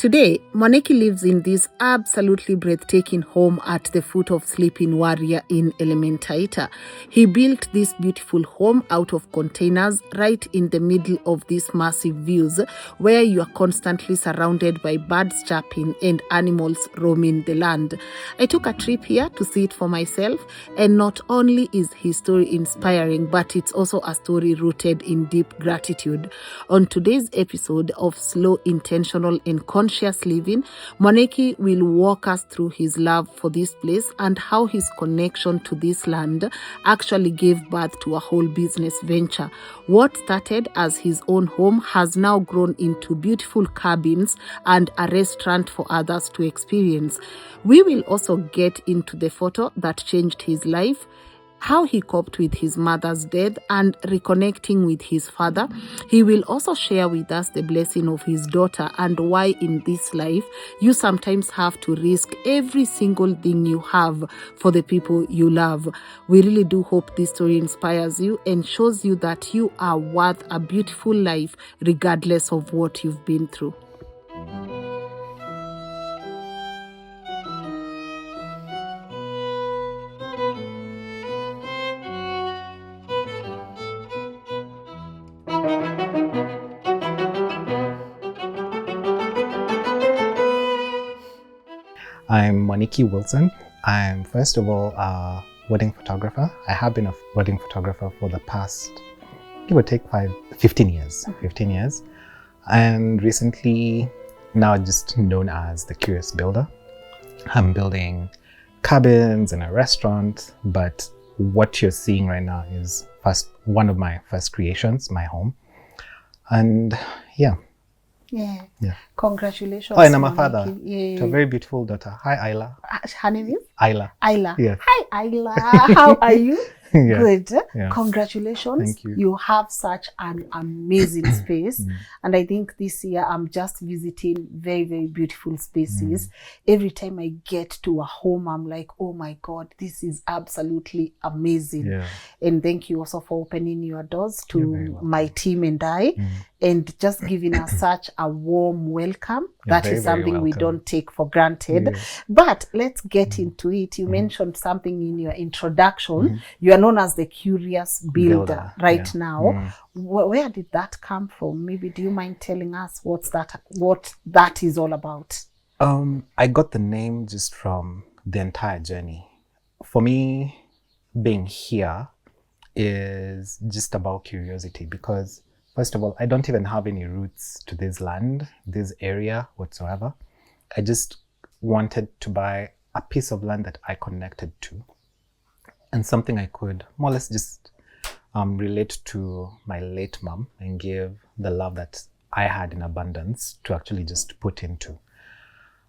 Today, Mwaniki lives in this absolutely breathtaking home at the foot of Sleeping Warrior in Elmenteaita. He built this beautiful home out of containers right in the middle of these massive views where you are constantly surrounded by birds chirping and animals roaming the land. I took a trip here to see it for myself, and not only is his story inspiring, but it's also a story rooted in deep gratitude. On today's episode of Slow, Intentional and Conscious Living, Mwaniki will walk us through his love for this place and how his connection to this land actually gave birth to a whole business venture. What started as his own home has now grown into beautiful cabins and a restaurant for others to experience. We will also get into the photo that changed his life, how he coped with his mother's death and reconnecting with his father. He will also share with us the blessing of his daughter and why in this life you sometimes have to risk every single thing you have for the people you love. We really do hope this story inspires you and shows you that you are worth a beautiful life regardless of what you've been through. I'm Mwaniki Wilson. I'm first of all a wedding photographer. I have been a wedding photographer for the past, give or take 15 years. 15 years. And recently, now just known as the Curious Builder. I'm building cabins and a restaurant, but what you're seeing right now is one of my first creations, my home. And yeah. Congratulations. Oh, and I'm a father to a very beautiful daughter. Hi, Isla. Her name is? Isla. Yes. Hi, Isla. How are you? Yeah. Good. Yeah. Congratulations. Thank you. You have such an amazing space. And I think this year I'm just visiting very, very beautiful spaces. Every time I get to a home, I'm like, oh my God, this is absolutely amazing. Yeah. And thank you also for opening your doors You're to very welcome. my team and I, and just giving us such a warm welcome. You're That very, is very something we welcome. don't take for granted. Yeah. But let's get into it. You mentioned something in your introduction. You are known as the Curious Builder right Yeah. now. Where did that come from? Maybe do you mind telling us what that is all about? I got the name just from the entire journey. For me, being here is just about curiosity because, first of all, I don't even have any roots to this land, this area whatsoever. I just wanted to buy a piece of land that I connected to and something I could more or less just relate to my late mom and give the love that I had in abundance to actually just put into.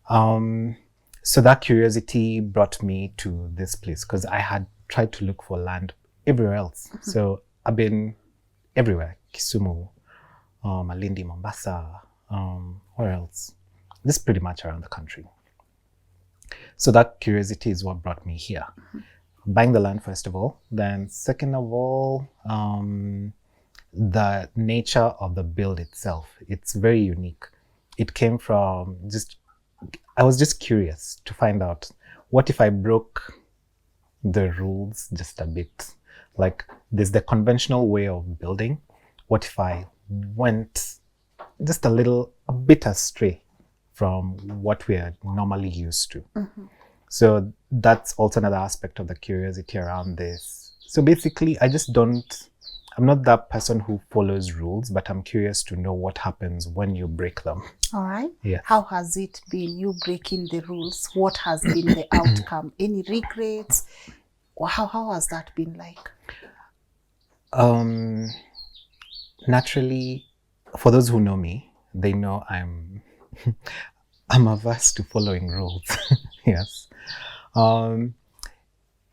So that curiosity brought me to this place because I had tried to look for land everywhere else. So I've been everywhere, Kisumu, Malindi, Mombasa, where else? This pretty much around the country. So that curiosity is what brought me here. Buying the land, first of all. Then second of all, the nature of the build itself. It's very unique. It came from I was just curious to find out, what if I broke the rules just a bit? Like, there's the conventional way of building. What if I went just a bit astray from what we are normally used to? So that's also another aspect of the curiosity around this. So basically, I'm not that person who follows rules, but I'm curious to know what happens when you break them. All right. Yeah. How has it been, you breaking the rules? What has been the outcome? Any regrets? Or how has that been like? Naturally, for those who know me, they know I'm averse to following rules. Yes.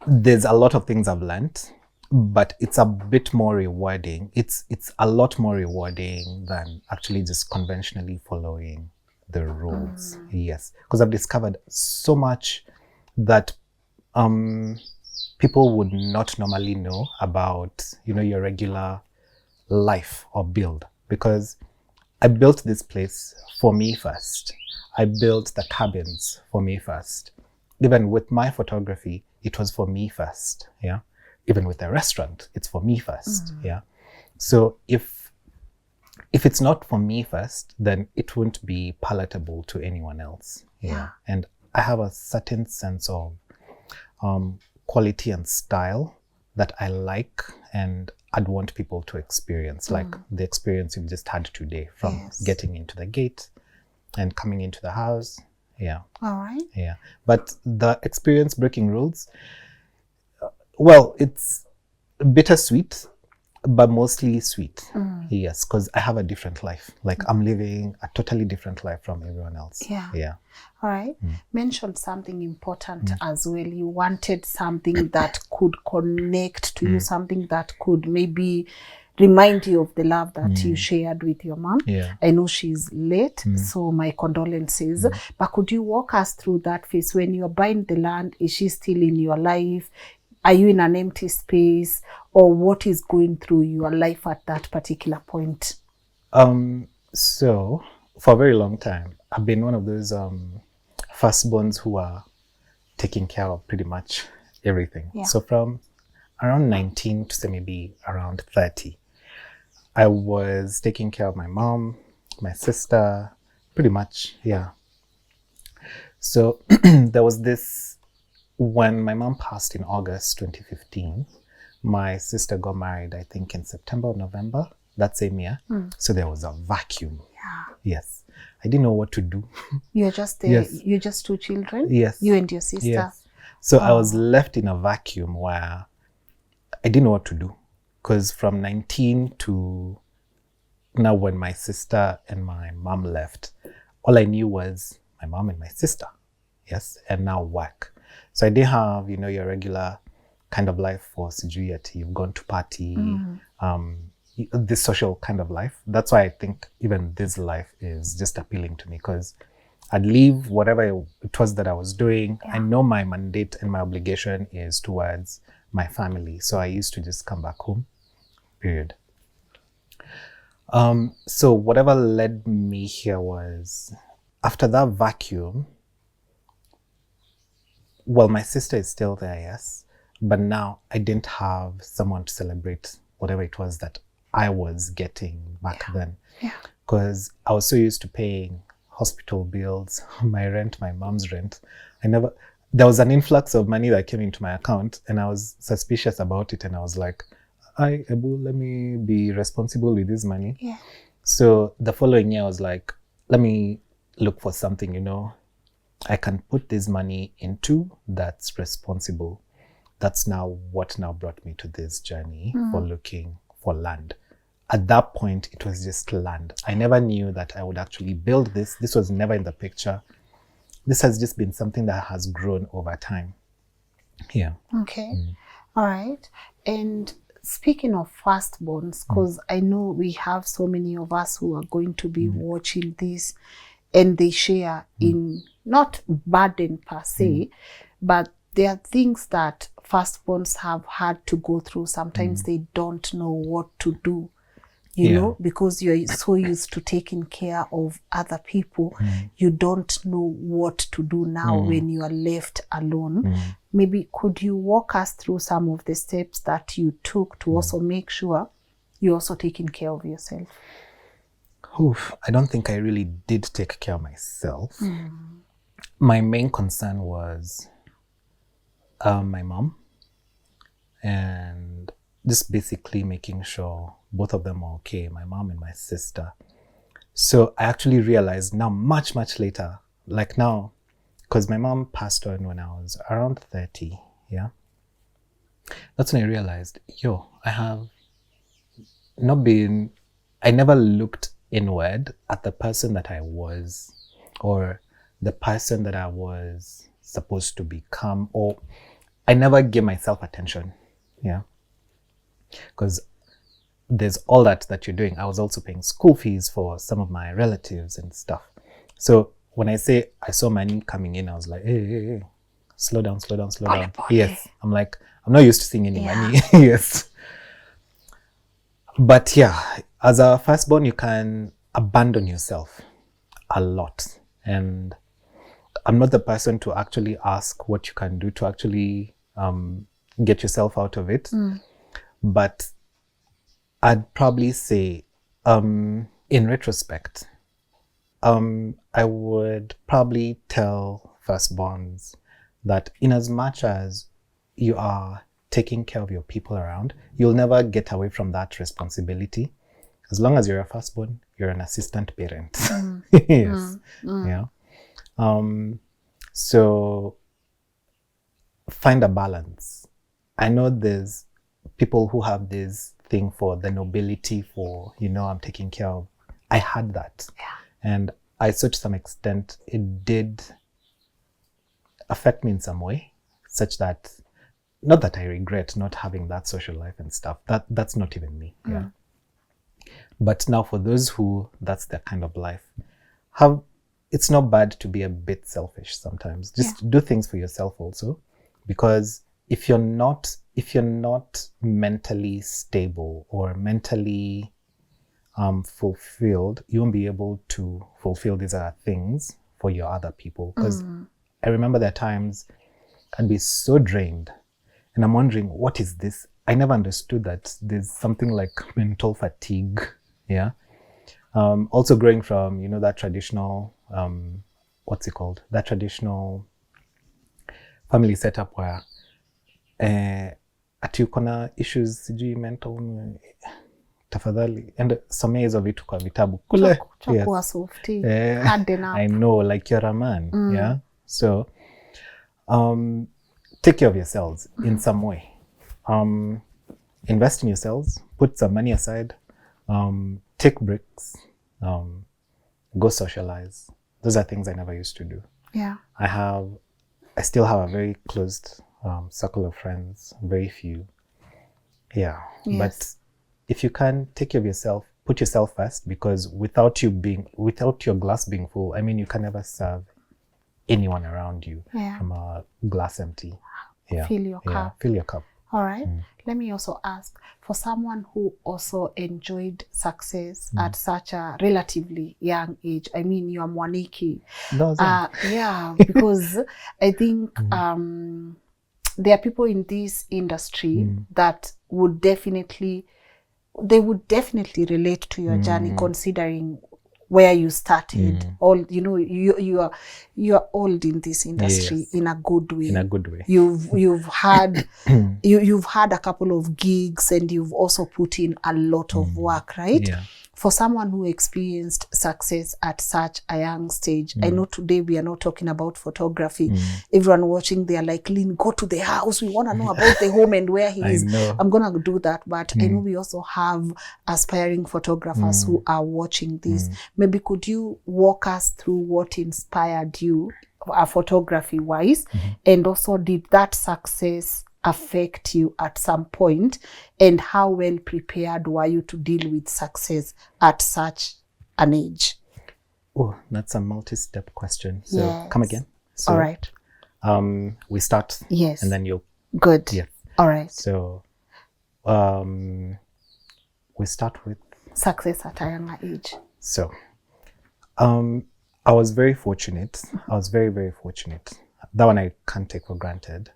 There's a lot of things I've learned, but it's a bit more rewarding. It's a lot more rewarding than actually just conventionally following the rules. Yes, because I've discovered so much that people would not normally know about, your regular life or build. Because I built this place for me first. I built the cabins for me first. Even with my photography, it was for me first. Yeah. Even with the restaurant, it's for me first. Yeah. So if it's not for me first, then it won't be palatable to anyone else. Yeah. And I have a certain sense of quality and style that I like, and I'd want people to experience, like the experience you've just had today, from getting into the gate and coming into the house. Yeah. All right. Yeah. But the experience breaking rules, well, it's bittersweet, but mostly sweet. Yes, because I have a different life. Like I'm living a totally different life from everyone else. Yeah. All right. Mentioned something important as well. You wanted something that could connect to you, something that could maybe remind you of the love that you shared with your mom. Yeah. I know she's late, so my condolences. But could you walk us through that phase when you're buying the land? Is she still in your life? Are you in an empty space? Or what is going through your life at that particular point? So for a very long time, I've been one of those firstborns who are taking care of pretty much everything. Yeah. So from around 19 to say maybe around 30, I was taking care of my mom, my sister, pretty much, yeah. So there was this, when my mom passed in August 2015, my sister got married, I think in September or November that same year. So there was a vacuum. Yeah. Yes. I didn't know what to do. You're just you're just two children? Yes. You and your sister? Yes. So I was left in a vacuum where I didn't know what to do. Because from 19 to now, when my sister and my mom left, all I knew was my mom and my sister. Yes. And now work. So I didn't have, your regular kind of life for Sijuyati. You've gone to party, this social kind of life. That's why I think even this life is just appealing to me, because I'd leave whatever it was that I was doing. I know my mandate and my obligation is towards my family. So I used to just come back home, period. So whatever led me here was, after that vacuum, well, my sister is still there, yes. But now I didn't have someone to celebrate whatever it was that I was getting back then. Yeah. Because I was so used to paying hospital bills, my rent, my mom's rent. There was an influx of money that came into my account, and I was suspicious about it. And I was like, Ebu, let me be responsible with this money. Yeah. So the following year I was like, let me look for something, I can put this money into that's responsible. That's now what brought me to this journey for looking for land. At that point, it was just land. I never knew that I would actually build this. This was never in the picture. This has just been something that has grown over time. Yeah. Okay. All right. And speaking of firstborns, because I know we have so many of us who are going to be watching this, and they share in not burden per se, but there are things that firstborns have had to go through. Sometimes they don't know what to do, you know, because you're so used to taking care of other people. You don't know what to do now when you are left alone. Maybe could you walk us through some of the steps that you took to also make sure you're also taking care of yourself? Oof, I don't think I really did take care of myself. My main concern was my mom, and just basically making sure both of them are okay, my mom and my sister. So I actually realized now, much, much later, like now, because my mom passed on when I was around 30, yeah? That's when I realized, I have not been, I never looked inward at the person that I was, or the person that I was supposed to become, or I never gave myself attention, yeah? Because there's all that you're doing. I was also paying school fees for some of my relatives and stuff. So when I say I saw money coming in, I was like, hey, slow down. Yes, I'm like, I'm not used to seeing any money. Yes. But yeah, as a firstborn, you can abandon yourself a lot. And I'm not the person to actually ask what you can do to actually get yourself out of it. But I'd probably say, in retrospect, I would probably tell firstborns that in as much as you are taking care of your people around, you'll never get away from that responsibility. As long as you're a firstborn, you're an assistant parent. Yes. Yeah. So find a balance. I know there's people who have this thing for the nobility for, I'm taking care of. I had that. Yeah. And I, to some extent, it did affect me in some way, such that, not that I regret not having that social life and stuff. That's not even me. Yeah. But now for those who that's their kind of life, it's not bad to be a bit selfish sometimes. Just do things for yourself also, because if you're not mentally stable or mentally fulfilled, you won't be able to fulfill these other things for your other people. Because I remember there are times I'd be so drained and I'm wondering, what is this? I never understood that there's something like mental fatigue. Yeah. Also growing from, that traditional, what's it called? That traditional family setup where ati uko na issues sijui mental tafadhali and somea hizo vitu kwa vitabu kule. Yes. I know, like you're a man. Yeah. So take care of yourselves in some way. Invest in yourselves, put some money aside, take breaks, go socialize. Those are things I never used to do. Yeah. I still have a very closed circle of friends, very few. Yeah. Yes. But if you can take care of yourself, put yourself first, because without your glass being full, I mean, you can never serve anyone around you from a glass empty. Yeah. Fill your cup. Fill your cup. All right. Let me also ask, for someone who also enjoyed success at such a relatively young age, I mean, you are Mwaniki. Yeah, because I think there are people in this industry that would definitely relate to your journey, considering where you started. All you are old in this industry. In a good way. In a good way. You've had you've had a couple of gigs and you've also put in a lot of work, right? Yeah. For someone who experienced success at such a young stage, I know today we are not talking about photography. Everyone watching, they are like, Lynn, go to the house. We want to know about the home and where he is. I'm going to do that. But I know we also have aspiring photographers who are watching this. Maybe could you walk us through what inspired you photography-wise? And also, did that success affect you at some point, and how well prepared were you to deal with success at such an age? Oh, that's a multi-step question. So come again. So, all right. We start. Yes. And then you'll. Good. Yeah. All right. So, we start with success at a younger age. So, I was very fortunate. I was very, very fortunate. That one I can't take for granted.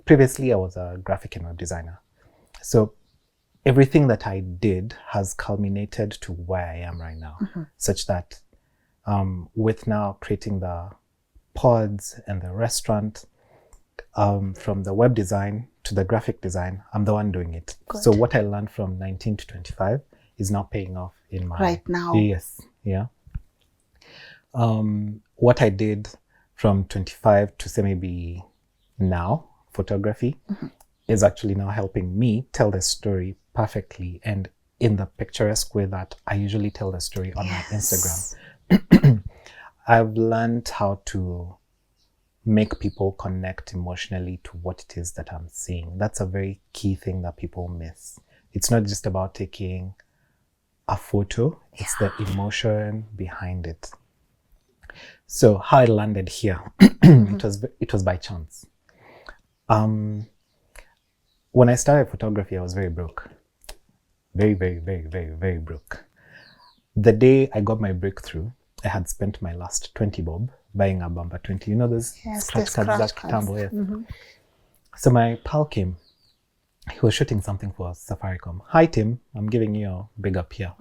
Previously, I was a graphic and web designer. So everything that I did has culminated to where I am right now, such that with now creating the pods and the restaurant, from the web design to the graphic design, I'm the one doing it. Good. So what I learned from 19 to 25 is now paying off in my... Right now. Yes, yeah. What I did from 25 to say maybe now, photography, is actually now helping me tell the story perfectly and in the picturesque way that I usually tell the story on my Instagram. I've learned how to make people connect emotionally to what it is that I'm seeing. That's a very key thing that people miss. It's not just about taking a photo, it's the emotion behind it. So how I landed here, it was by chance. When I started photography, I was very broke. Very, very, very, very, very broke. The day I got my breakthrough, I had spent my last 20 bob buying a bumper 20. You know those scratch cards that kitambo, yes. So my pal came. He was shooting something for Safaricom. Hi, Tim. I'm giving you a big up here.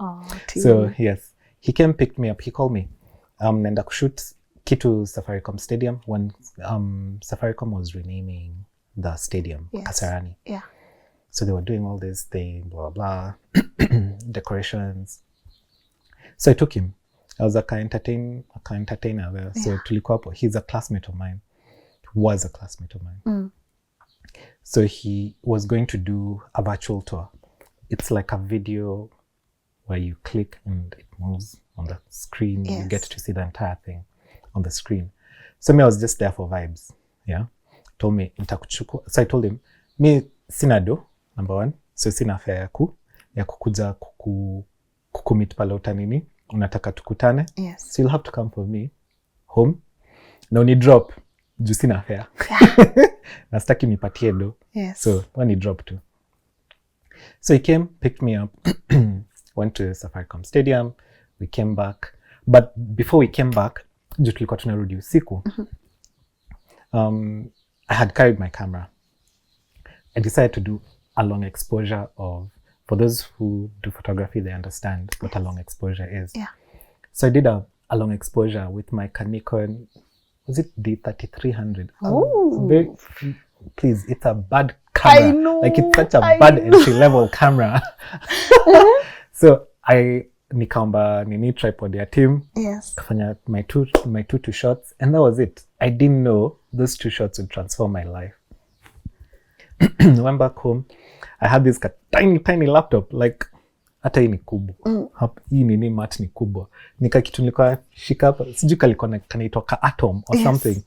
So, yes. He came, picked me up. He called me. Nenda kushoot kitu Safaricom Stadium when Safaricom was renaming the stadium, Kasarani. Yeah. So they were doing all this thing, blah, blah, decorations. So I took him. I was a entertainer there. So tulikuwa hapo. He's a classmate of mine. Was a classmate of mine. So he was going to do a virtual tour. It's like a video where you click and it moves on the screen. You get to see the entire thing on the screen. So me, I was just there for vibes. Yeah. Told me, so I told him, me sina do, number one. So sina fare ya kukuja kukumit pale utanini. Unataka tukutane. Yes. So you'll have to come for me home. Na uni drop. Juu sina fare. Na sitaki nipatie do. Yes. So when drop too. So he came, picked me up, went to Safaricom Stadium. We came back. But before we came back, juu tulikuwa tunarudi usiku. I had carried my camera. I decided to do a long exposure of, for those who do photography, they understand what a long exposure is. Yeah. So I did a long exposure with my Nikon, was it the 3300? Oh. Please, it's a bad camera. I know. Like it's such a bad entry-level camera. So I nikaomba nini tripod ya team. Yes. Kafanya my two shots, and that was it. I didn't know those 2 shots would transform my life. Went back home. I had this tiny laptop, like hata hii ni kubwa. Hii nini mat ni kubwa. Nika kitu nilikuwa shika hapa, sijui kalikuwa kanaitwa ka atom or something.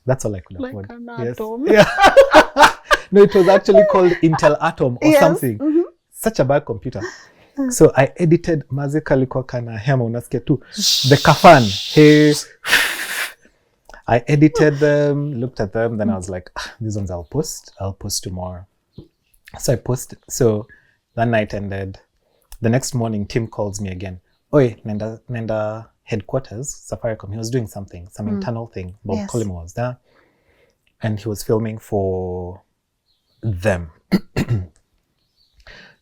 That's all I could afford. Like an atom. Yeah. No, it was actually called Intel Atom or something. Such a bad computer. So I edited mazika likuwa kana hema unasikia tu the kafan. Hey. I edited them, looked at them, then I was like, these ones I'll post tomorrow. So I posted. So that night ended. The next morning, Tim calls me again. Oi, nenda headquarters, Safaricom. He was doing something, some internal thing. Bob Coleman was there. And he was filming for them.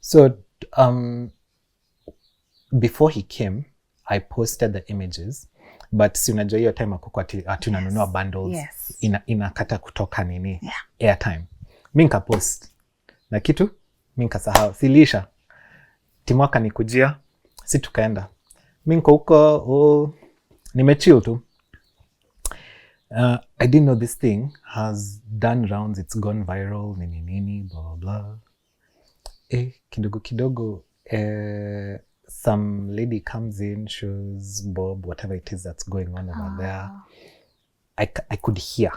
So before he came, I posted the images. But si unajua hiyo time akuko ati unanunua bundles. Inakata kutoka nini? Airtime. Mi nikapost. Na kitu, mi nikasahau. Silisha. Timu akanikujia, si tukaenda. Mi niko huko, nimechill tu. I didn't know this thing has done rounds, it's gone viral, nini, blah, blah. Kidogo, some lady comes in, shows Bob, whatever it is that's going on over there. I could hear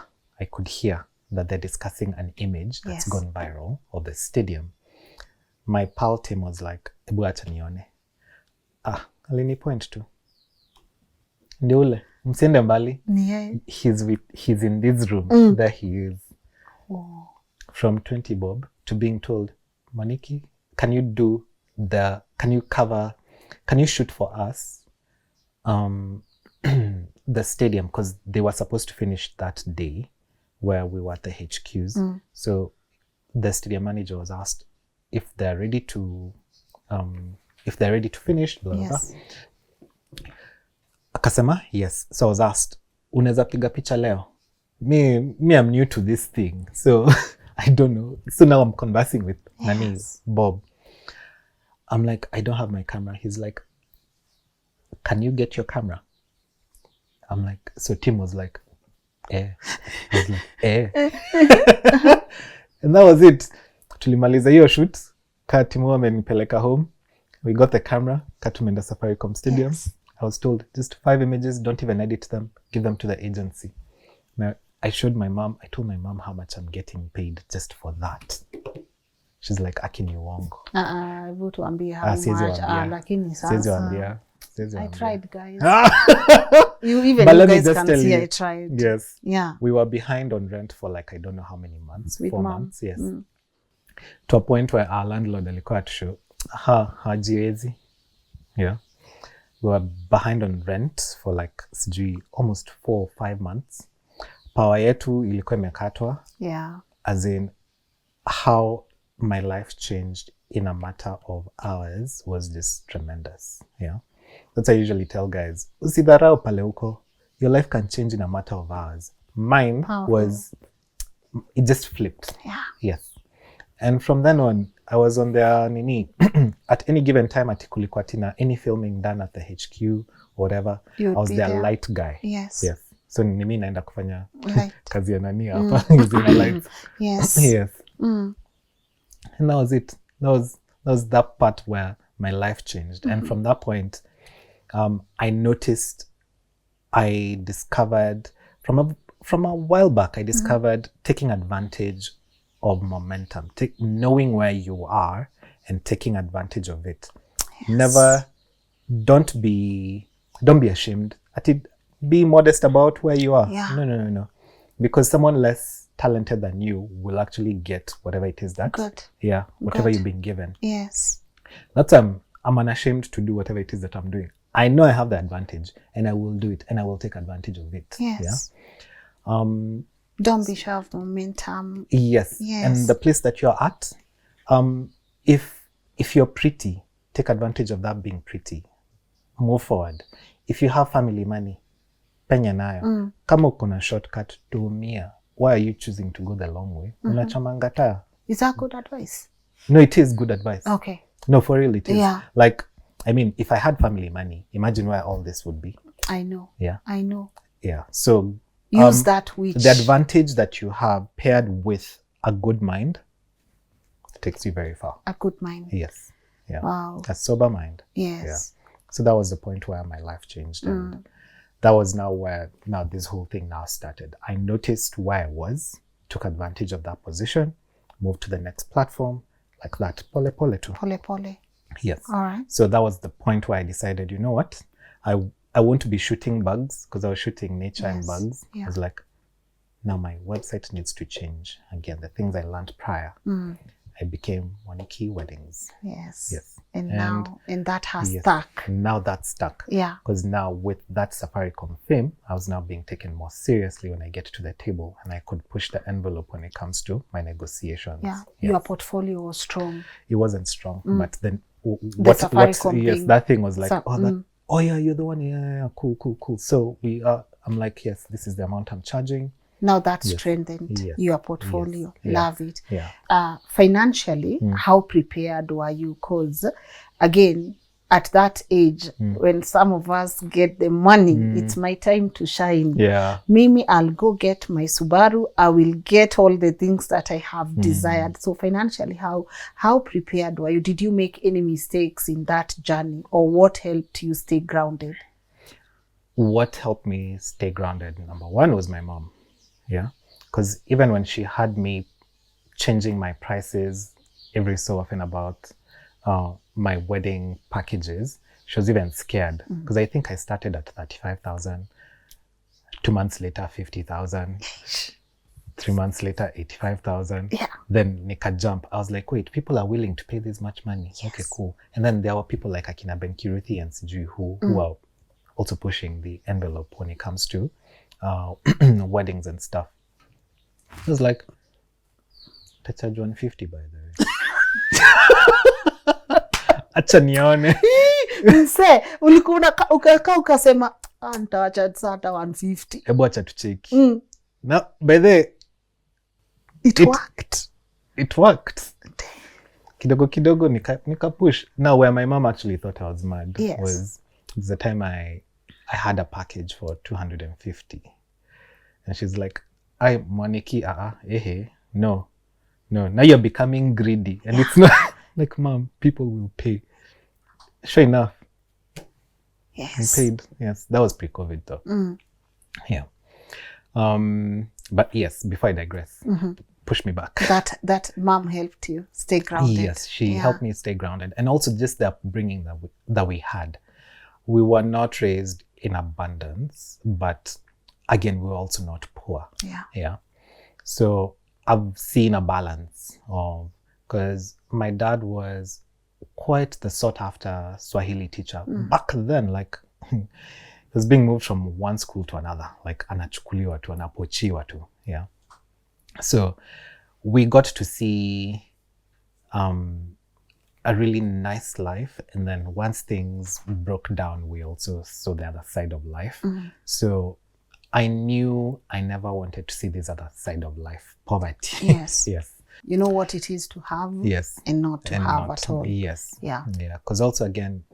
that they're discussing an image that's gone viral of the stadium. My pal Tim was like, ebu acha nione. Alini point tu. Ndio ule, msiende mbali. He's in this room. There he is. From 20 bob to being told, Mwaniki, can you shoot for us the stadium, because they were supposed to finish that day where we were at the HQs. So the stadium manager was asked if they're ready to finish, blah, blah, blah. Akasema, yes. So I was asked, unaweza piga picha leo? Me, I'm new to this thing, so I don't know. So now I'm conversing with Nani, Bob. I'm like, I don't have my camera. He's like, can you get your camera? I'm like, so Tim was like, I was like, And that was it. Tulimaliza hiyo shoot. Timu amenipeleka home. We got the camera. Tumeenda Safaricom Stadium. I was told, just 5 images, don't even edit them. Give them to the agency. Now, I told my mom how much I'm getting paid just for that. She's like, akini uongo. Hebu tuambie how much. Lakini sasa. I tried, guys. You even you guys can see I tried. Yes. Yeah. We were behind on rent for like, I don't know how many months. With 4 mom. months, yes. To a point where our landlord alikuwa to show, hajiwezi. Yeah. We were behind on rent for like almost 4 or 5 months. Power yetu ilikuwa imekatwa. Yeah. As in how my life changed in a matter of hours was just tremendous. Yeah. That's why I usually tell guys, usidharau pale uko. Your life can change in a matter of hours. Mine was, it just flipped. Yeah. Yes. And from then on, I was on their nini. At any given time, at kulikuwa tina any filming done at the HQ or whatever, I was their light guy. Yes. Yes. So nimi naenda kufanya kazi ya nani hapa using lights. Yes. Yes. And that was it. That was that part where my life changed. And from that point, I noticed, I discovered from a while back, I discovered taking advantage of momentum, knowing where you are and taking advantage of it. Yes. Never, don't be ashamed. Be modest about where you are. Yeah. No. Because someone less talented than you will actually get whatever it is that. Good. Yeah, whatever you've been given. Yes. That's I'm unashamed to do whatever it is that I'm doing. I know I have the advantage and I will do it and I will take advantage of it. Yes. Yeah. Don't be sure of the momentum. Yes. And the place that you're at, if you're pretty, take advantage of that being pretty. Move forward. If you have family money, penya nayo. Kama uko na shortcut, tumia. Why are you choosing to go the long way? Unachamangata. Is that good advice? No, it is good advice. Okay. No, for real it is. Yeah. Like, I mean, if I had family money, imagine where all this would be. I know. Yeah. I know. Yeah. So use that which the advantage that you have paired with a good mind takes you very far. A good mind. Yes. Yeah. Wow. A sober mind. Yes. Yeah. So that was the point where my life changed. And that was where this whole thing now started. I noticed where I was, took advantage of that position, moved to the next platform, like that. Pole pole too. Pole pole. Yes. All right. So that was the point where I decided, you know what? I want to be shooting bugs because I was shooting nature and bugs. Yeah. I was like, now my website needs to change. Again, the things I learned prior. I became Mwaniki Weddings. Yes. Yes. And that has stuck. Now that's stuck. Yeah. Because now with that Safaricom fame, I was now being taken more seriously when I get to the table and I could push the envelope when it comes to my negotiations. Yeah. Yes. Your portfolio was strong. It wasn't strong, but then that thing was like, oh yeah, you're the one. Yeah, cool. So I'm like, yes, this is the amount I'm charging. Now that's strengthened your portfolio. Yes. Love it. Yeah. Financially, how prepared were you? Because again, at that age, when some of us get the money, it's my time to shine. Yeah. Mimi, I'll go get my Subaru. I will get all the things that I have desired. So financially, how prepared were you? Did you make any mistakes in that journey, or what helped you stay grounded? What helped me stay grounded, number one, was my mom. Yeah. Because even when she had me changing my prices every so often about my wedding packages, she was even scared. Because I think I started at 35,000. 2 months later, 50,000. 3 months later, 85,000. Yeah. Then nika jump. I was like, wait, people are willing to pay this much money. Yes. Okay, cool. And then there were people like Akina Ben Kiruthi and Sijui who are also pushing the envelope when it comes to weddings and stuff. I was like, I charge 150 by the way. Acha nione. Mse, ulikuwa ukakaa ukasema, nitawacha hata 150. Hebu acha tucheki. Now, by the way, it worked. It worked. Kidogo nika push. Now, where my mom actually thought I was mad was the time I had a package for 250. And she's like, I Mwaniki, no. Now you're becoming greedy. And it's not like, Mom, people will pay. Sure enough. Yes. We paid. Yes. That was pre-COVID though. Yeah. But yes, before I digress, push me back. That mom helped you stay grounded. Yes, she helped me stay grounded. And also just the upbringing that we had. We were not raised in abundance, but again, we were also not poor. Yeah. So I've seen a balance of, because my dad was quite the sought after Swahili teacher. Back then, like he was being moved from one school to another, like anachukuliwa tu, anapochiwa tu. Yeah. So we got to see a really nice life. And then once things broke down, we also saw the other side of life. So I knew I never wanted to see this other side of life, poverty. Yes. Yes. You know what it is to have Yes. and not to have at all. Yes. Yeah. Yeah. Because also, again,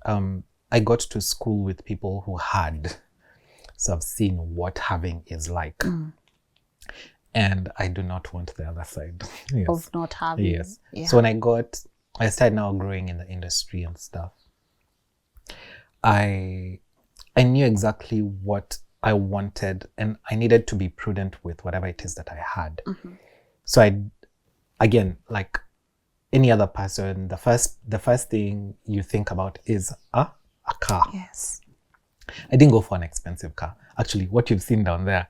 I got to school with people who had. So I've seen what having is like. And I do not want the other side. Yes. Of not having. Yes. Yeah. So when I started now growing in the industry and stuff, I knew exactly what I wanted, and I needed to be prudent with whatever it is that I had. So again, like any other person, the first thing you think about is a car. Yes. I didn't go for an expensive car. Actually, what you've seen down there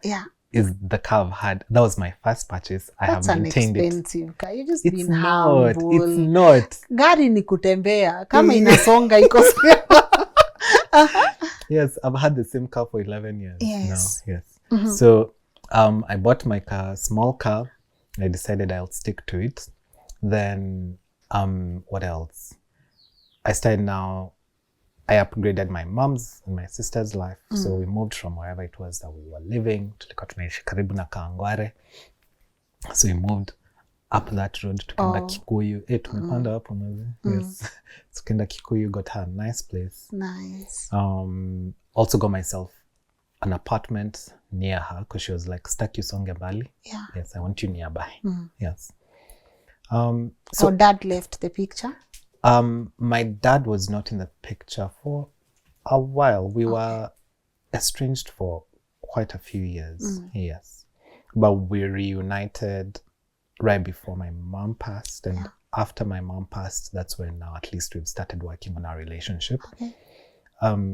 is the car I've had. That was my first purchase. I have maintained it. That's an expensive car. You just It's been not. humble. It's not. Gari ni kutembea. Kama inasonga iko. Yes, I've had the same car for 11 years Yes. now. Yes. So I bought my car, small car. I decided I'll stick to it. Then what else? I started now, I upgraded my mom's and my sister's life. So we moved from wherever it was that we were living. Tulikuwa tunaishi karibu na Kangware. So we moved up that road tukaenda Kikuyu. Tumepanda hapo mazi. Yes. Tukaenda Kikuyu, got her a nice place. Nice. Also got myself an apartment near her because she was like, stuck you songe mbali. Yeah. Yes, I want you nearby. Yes. So dad left the picture? My dad was not in the picture for a while. We were estranged for quite a few years. Yes. But we reunited right before my mom passed. And after my mom passed, that's when now at least we've started working on our relationship. Okay.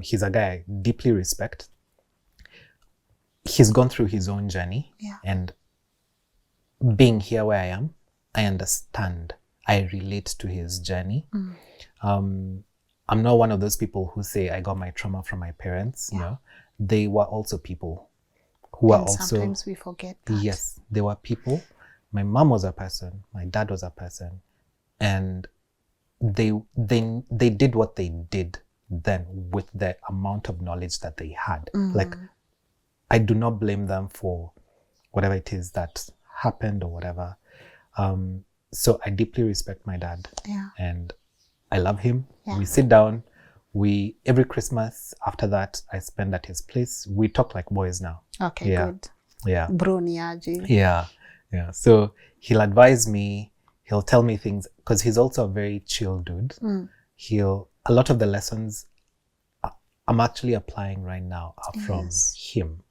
He's a guy I deeply respect. He's gone through his own journey. Yeah. And being here where I am, I understand. I relate to his journey. I'm not one of those people who say I got my trauma from my parents. Yeah. No, they were also people who were also. Sometimes we forget that. Yes, they were people. My mom was a person. My dad was a person, and they did what they did then with the amount of knowledge that they had. Like, I do not blame them for whatever it is that happened or whatever. So I deeply respect my dad. Yeah. And I love him. Yeah. We sit down. Every Christmas after that, I spend at his place. We talk like boys now. Okay, good. Yeah. Bro niaje. Yeah. Yeah. So he'll advise me. He'll tell me things because he's also a very chill dude. A lot of the lessons I'm actually applying right now are from him.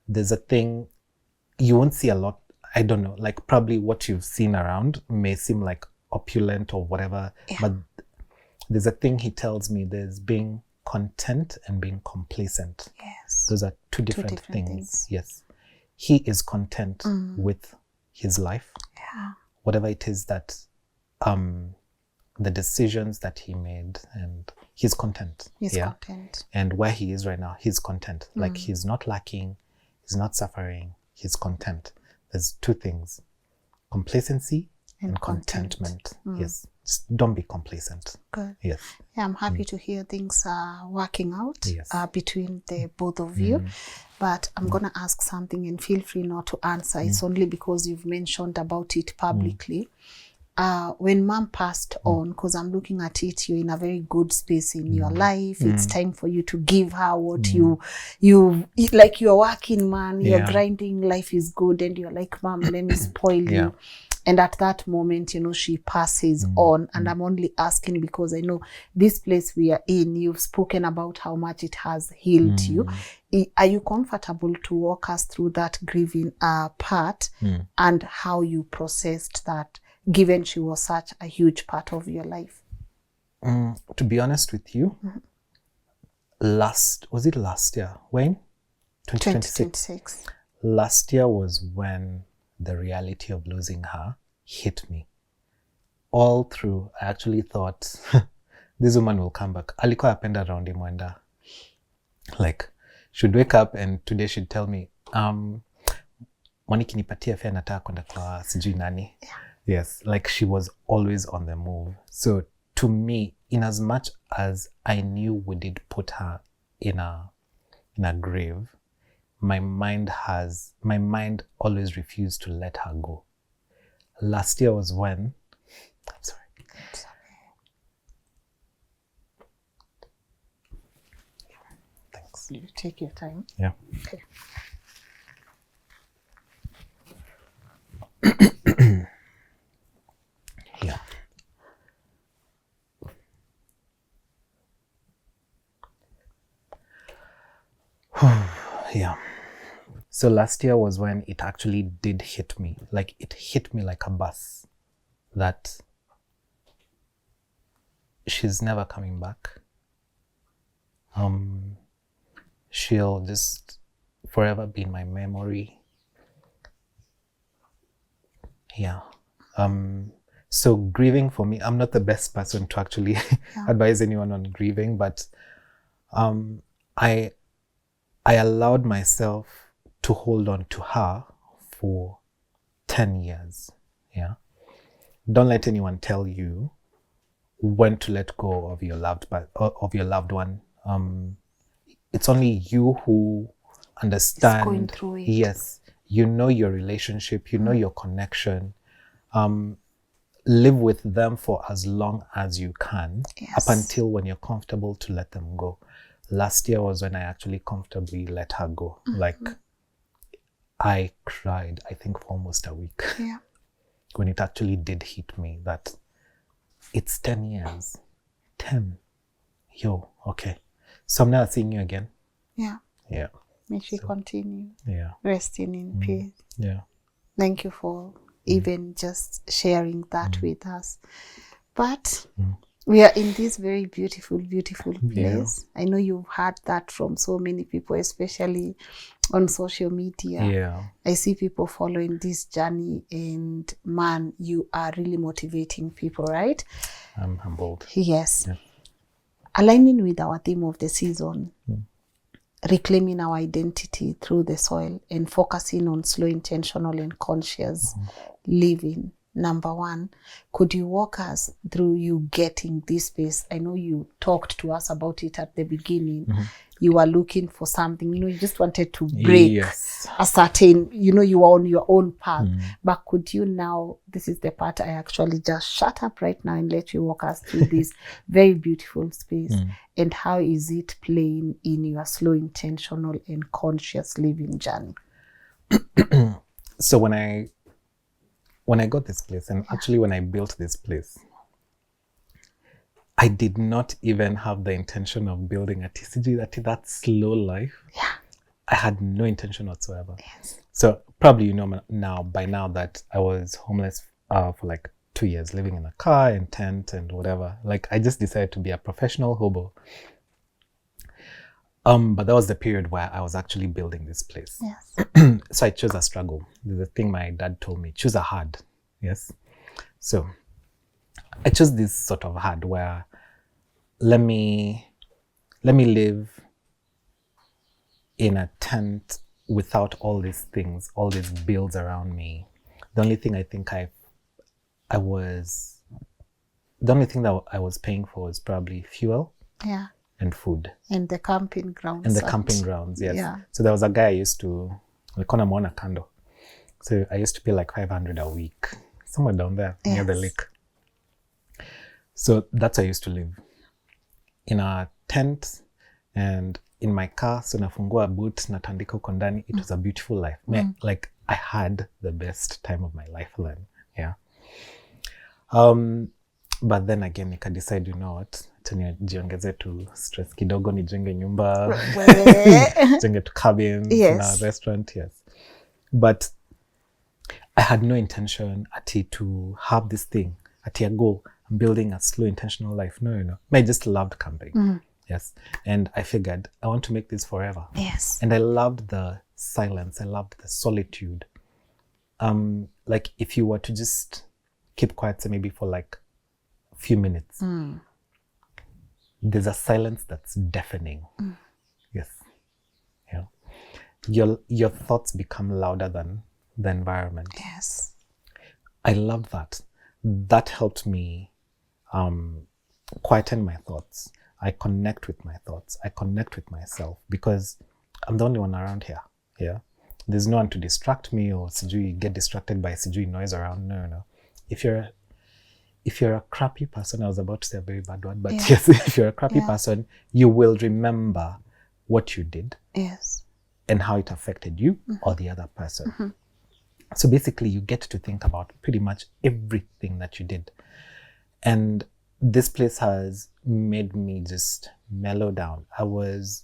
There's a thing you won't see a lot. I don't know, like probably what you've seen around may seem like opulent or whatever, but there's a thing he tells me, there's being content and being complacent. Yes. Those are two different things. Yes. He is content with his life. Yeah. Whatever it is that, the decisions that he made, and he's content. He's content. And where he is right now, he's content. Like he's not lacking, he's not suffering, he's content. There's two things, complacency and contentment. Yes. Just don't be complacent. Good. Yes. Yeah, I'm happy to hear things are working out between the both of you. But I'm going to ask something and feel free not to answer. It's only because you've mentioned about it publicly. When mom passed on, because I'm looking at it, you're in a very good space in your life. It's time for you to give her what you like. You're working, man. You're grinding. Life is good, and you're like, mom, let me spoil you. And at that moment, she passes on. And I'm only asking because I know this place we are in, you've spoken about how much it has healed you. Are you comfortable to walk us through that grieving part and how you processed that, given she was such a huge part of your life? To be honest with you, was it last year? When? 2026. Last year was when the reality of losing her hit me. all through, I actually thought this woman will come back. Alikuwa apenda raundi mwenda. Like, she'd wake up and today she'd tell me, Mwaniki nipatia fare nataka kwenda kwa sijui nani. Yes, like she was always on the move. So to me, in as much as I knew we did put her in a grave, my mind always refused to let her go. Last year was when, I'm sorry. Thanks. You take your time. Yeah. Okay. Yeah. Yeah. So last year was when it actually did hit me. Like it hit me like a bus that she's never coming back. She'll just forever be in my memory. Yeah. So grieving for me, I'm not the best person to actually advise anyone on grieving, but I allowed myself to hold on to her for 10 years. Yeah. Don't let anyone tell you when to let go of your loved one. It's only you who understand. Going through it. Yes. You know your relationship, you know your connection. Live with them for as long as you can, up until when you're comfortable to let them go. Last year was when I actually comfortably let her go. Like, I cried, I think, for almost a week. Yeah. When it actually did hit me that it's 10 years. 10. Yo, okay. So I'm never seeing you again. Yeah. Yeah. May she continue. Yeah. Resting in peace. Yeah. Thank you for even just sharing that with us. But we are in this very beautiful, beautiful place. I know you've heard that from so many people, especially on social media. Yeah. I see people following this journey, and man, you are really motivating people, right? I'm humbled. Yes. Yeah. Aligning with our theme of the season, reclaiming our identity through the soil and focusing on slow, intentional, and conscious living. Number one, could you walk us through you getting this space? I know you talked to us about it at the beginning. You were looking for something, you just wanted to break a certain, you were on your own path. But could you now, this is the part I actually just shut up right now and let you walk us through this very beautiful space. And how is it playing in your slow, intentional, and conscious living journey? So when I got this place, and actually when I built this place, I did not even have the intention of building a TCG, that slow life. Yeah. I had no intention whatsoever. Yes. So probably you know by now that I was homeless for like 2 years, living in a car and tent and whatever. Like I just decided to be a professional hobo. But that was the period where I was actually building this place. Yes. So I chose a struggle. There's a thing my dad told me, choose a hard. Yes. So I chose this sort of hard where let me live in a tent without all these things, all these bills around me. The only thing I think the only thing that I was paying for was probably fuel. Yeah. And food. And the camping grounds. And the camping grounds, yes. Yeah. So there was a guy I used to, Likona Mwana Kando. So I used to pay like 500 a week, somewhere down there near the lake. So that's where I used to live. In a tent and in my car. So nafungua boot, natandika huko ndani. It was a beautiful life. Like I had the best time of my life then. Yeah. But then again, nika decide, you know what? Jiongeze to stress kidogo, nijenge nyumba, jenge to cabins, na restaurant, yes. But I had no intention to have this thing, a goal. I'm building a slow, intentional life. No. I just loved camping. Yes. And I figured I want to make this forever. Yes. And I loved the silence. I loved the solitude. Like if you were to just keep quiet, say maybe for like few minutes, there's a silence that's deafening. Yes. Yeah. Your thoughts become louder than the environment. Yes. I love that. That helped me quieten my thoughts. I connect with my thoughts. I connect with myself because I'm the only one around here. Yeah. There's no one to distract me or sijui get distracted by sijui noise around. No. If you're a crappy person, I was about to say a very bad word, but yes, if you're a crappy person, you will remember what you did. Yes. And how it affected you or the other person. So basically you get to think about pretty much everything that you did. And this place has made me just mellow down. I was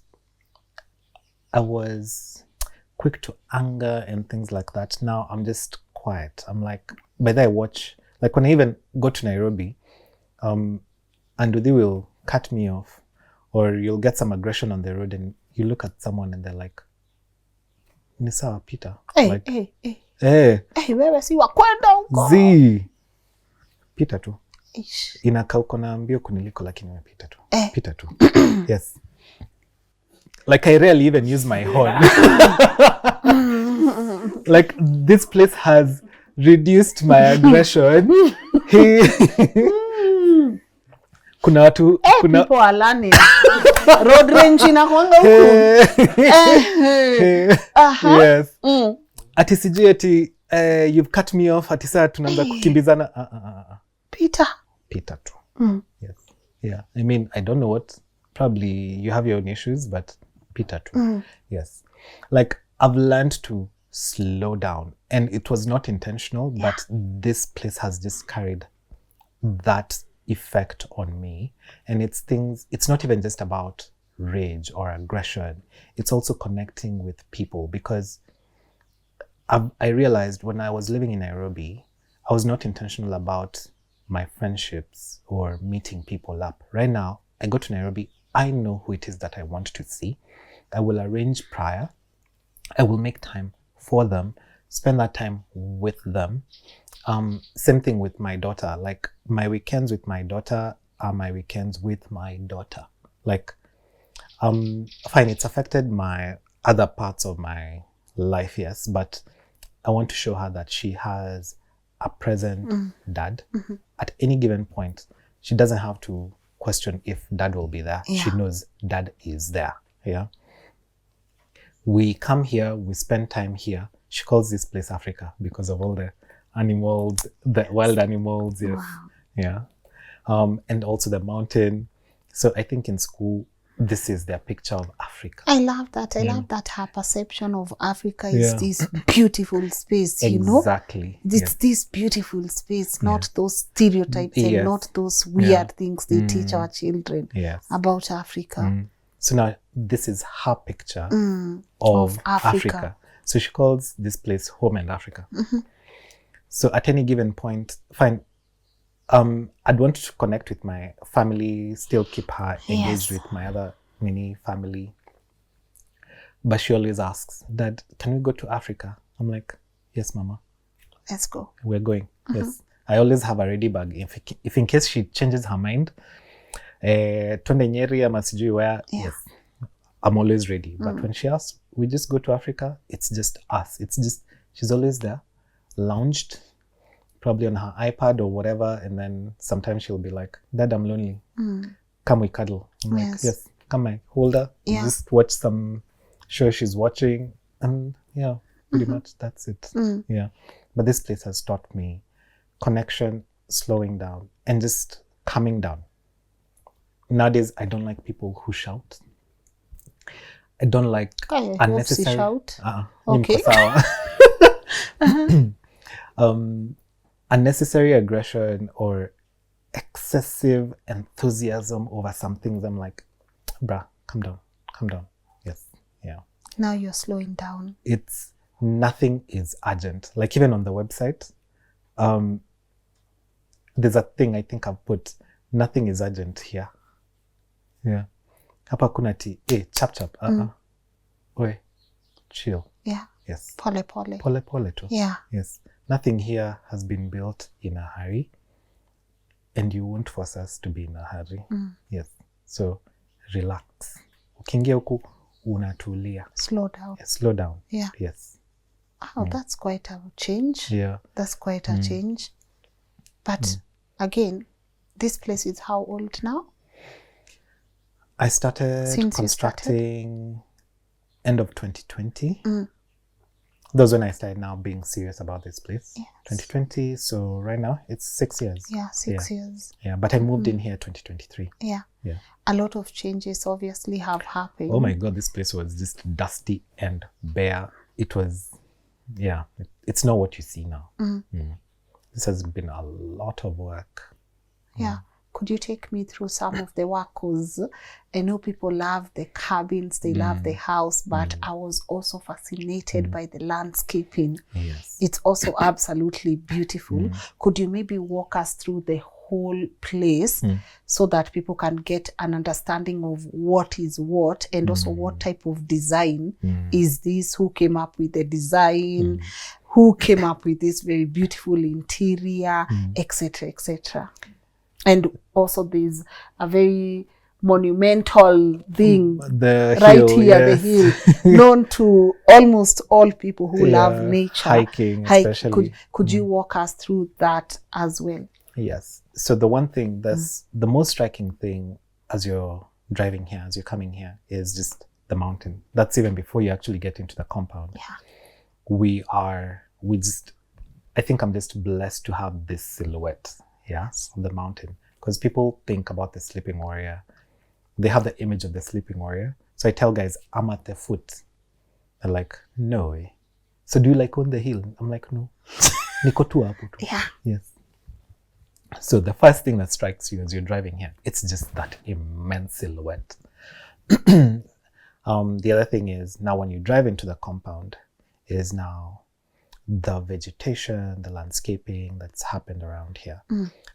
quick to anger and things like that. Now I'm just quiet. I'm like, by the way, I watch, like when I even go to Nairobi, Andudi will cut me off, or you'll get some aggression on the road and you look at someone and they're like, ni sawa Peter. Hey, wewe si wa kwenda huko. Pita tu. Inakaa uko na mbio kuniliko lakini wewe pita tu. Pita tu. Yes. Like I rarely even use my horn. Like this place has reduced my aggression. Kuna watu people are learning. Road range inakuanga huko. Yes. Ati sijui ati you've cut me off ati saa tunaanza kukimbizana. Pita tu. Yes. Yeah. I mean, I don't know what, probably you have your own issues, but pita tu. Yes. Like I've learned to slow down, and it was not intentional, but this place has just carried that effect on me. And it's not even just about rage or aggression. It's also connecting with people, because I realized when I was living in Nairobi, I was not intentional about my friendships or meeting people up. Right now, I go to Nairobi, I know who it is that I want to see. I will arrange prior. I will make time for them, spend that time with them. Same thing with my daughter. Like my weekends with my daughter are my weekends with my daughter. Like, fine, it's affected my other parts of my life, yes, but I want to show her that she has a present dad. At any given point, she doesn't have to question if dad will be there. She knows dad is there. Yeah. We come here, we spend time here. She calls this place Africa because of all the animals, the wild animals. Yes. Wow. Yeah. And also the mountain. So I think in school, this is their picture of Africa. I love that. I love that her perception of Africa is this beautiful space, you know? Exactly. It's this beautiful space, not those stereotypes and not those weird things they teach our children about Africa. So now this is her picture of Africa. So she calls this place home and Africa. So at any given point, fine, I'd want to connect with my family, still keep her engaged with my other mini family. But she always asks, Dad, can we go to Africa? I'm like, yes, Mama. Let's go. We're going. Yes. I always have a ready bag. If in case she changes her mind, twende Nyeri ama sijui where, yes, I'm always ready. But when she asks, we just go to Africa, it's just us. It's just, she's always there, lounged, probably on her iPad or whatever, and then sometimes she'll be like, Dad, I'm lonely. Come we cuddle. I'm like, yes, come I hold her. Just watch some show she's watching, and pretty much that's it. Yeah. But this place has taught me connection, slowing down, and just calming down. Nowadays, I don't like people who shout. I don't like unnecessary shout. Okay. Unnecessary aggression or excessive enthusiasm over some things. I'm like, bruh, calm down. Yes, yeah. Now you're slowing down. It's nothing is urgent. Like even on the website, there's a thing I think I've put, nothing is urgent here. Yeah. Hapa kuna ti, chap. Oi, chill. Yeah. Yes. Pole too. Yeah. Yes. Nothing here has been built in a hurry. and you won't force us to be in a hurry. Yes. So relax. Ukiingia huku unatulia. Slow down. Slow down. Yeah. Yes. Oh, that's quite a change. Yeah. That's quite a change. But again, this place is how old now? I started Since constructing end of 2020. That was when I started now being serious about this place. Yes. 2020. So right now it's 6 years. Yeah, 6 years. Yeah, but I moved in here 2023. Yeah. Yeah. A lot of changes obviously have happened. Oh my God, this place was just dusty and bare. It was, it's not what you see now. This has been a lot of work. Yeah. Could you take me through some of the work? Because I know people love the cabins, they love the house, but I was also fascinated by the landscaping. Yes. It's also absolutely beautiful. Could you maybe walk us through the whole place so that people can get an understanding of what is what, and also what type of design is this? Who came up with the design? Who came up with this very beautiful interior, etc., etc.? And also there's a very monumental thing right here, the hill, known to almost all people who love nature. Hiking especially. Could you walk us through that as well? Yes. So the one thing that's the most striking thing as you're driving here, as you're coming here, is just the mountain. That's even before you actually get into the compound. Yeah. I think I'm just blessed to have this silhouette. Yes, of the mountain, because people think about the sleeping warrior, they have the image of the sleeping warrior. So I tell guys, I'm at the foot. They're like, no way. So do you like on the hill? I'm like, no. Niko tu hapo tu. Yeah. Yes. So the first thing that strikes you as you're driving here, it's just that immense silhouette. The other thing is, now when you drive into the compound, is now the vegetation, the landscaping that's happened around here.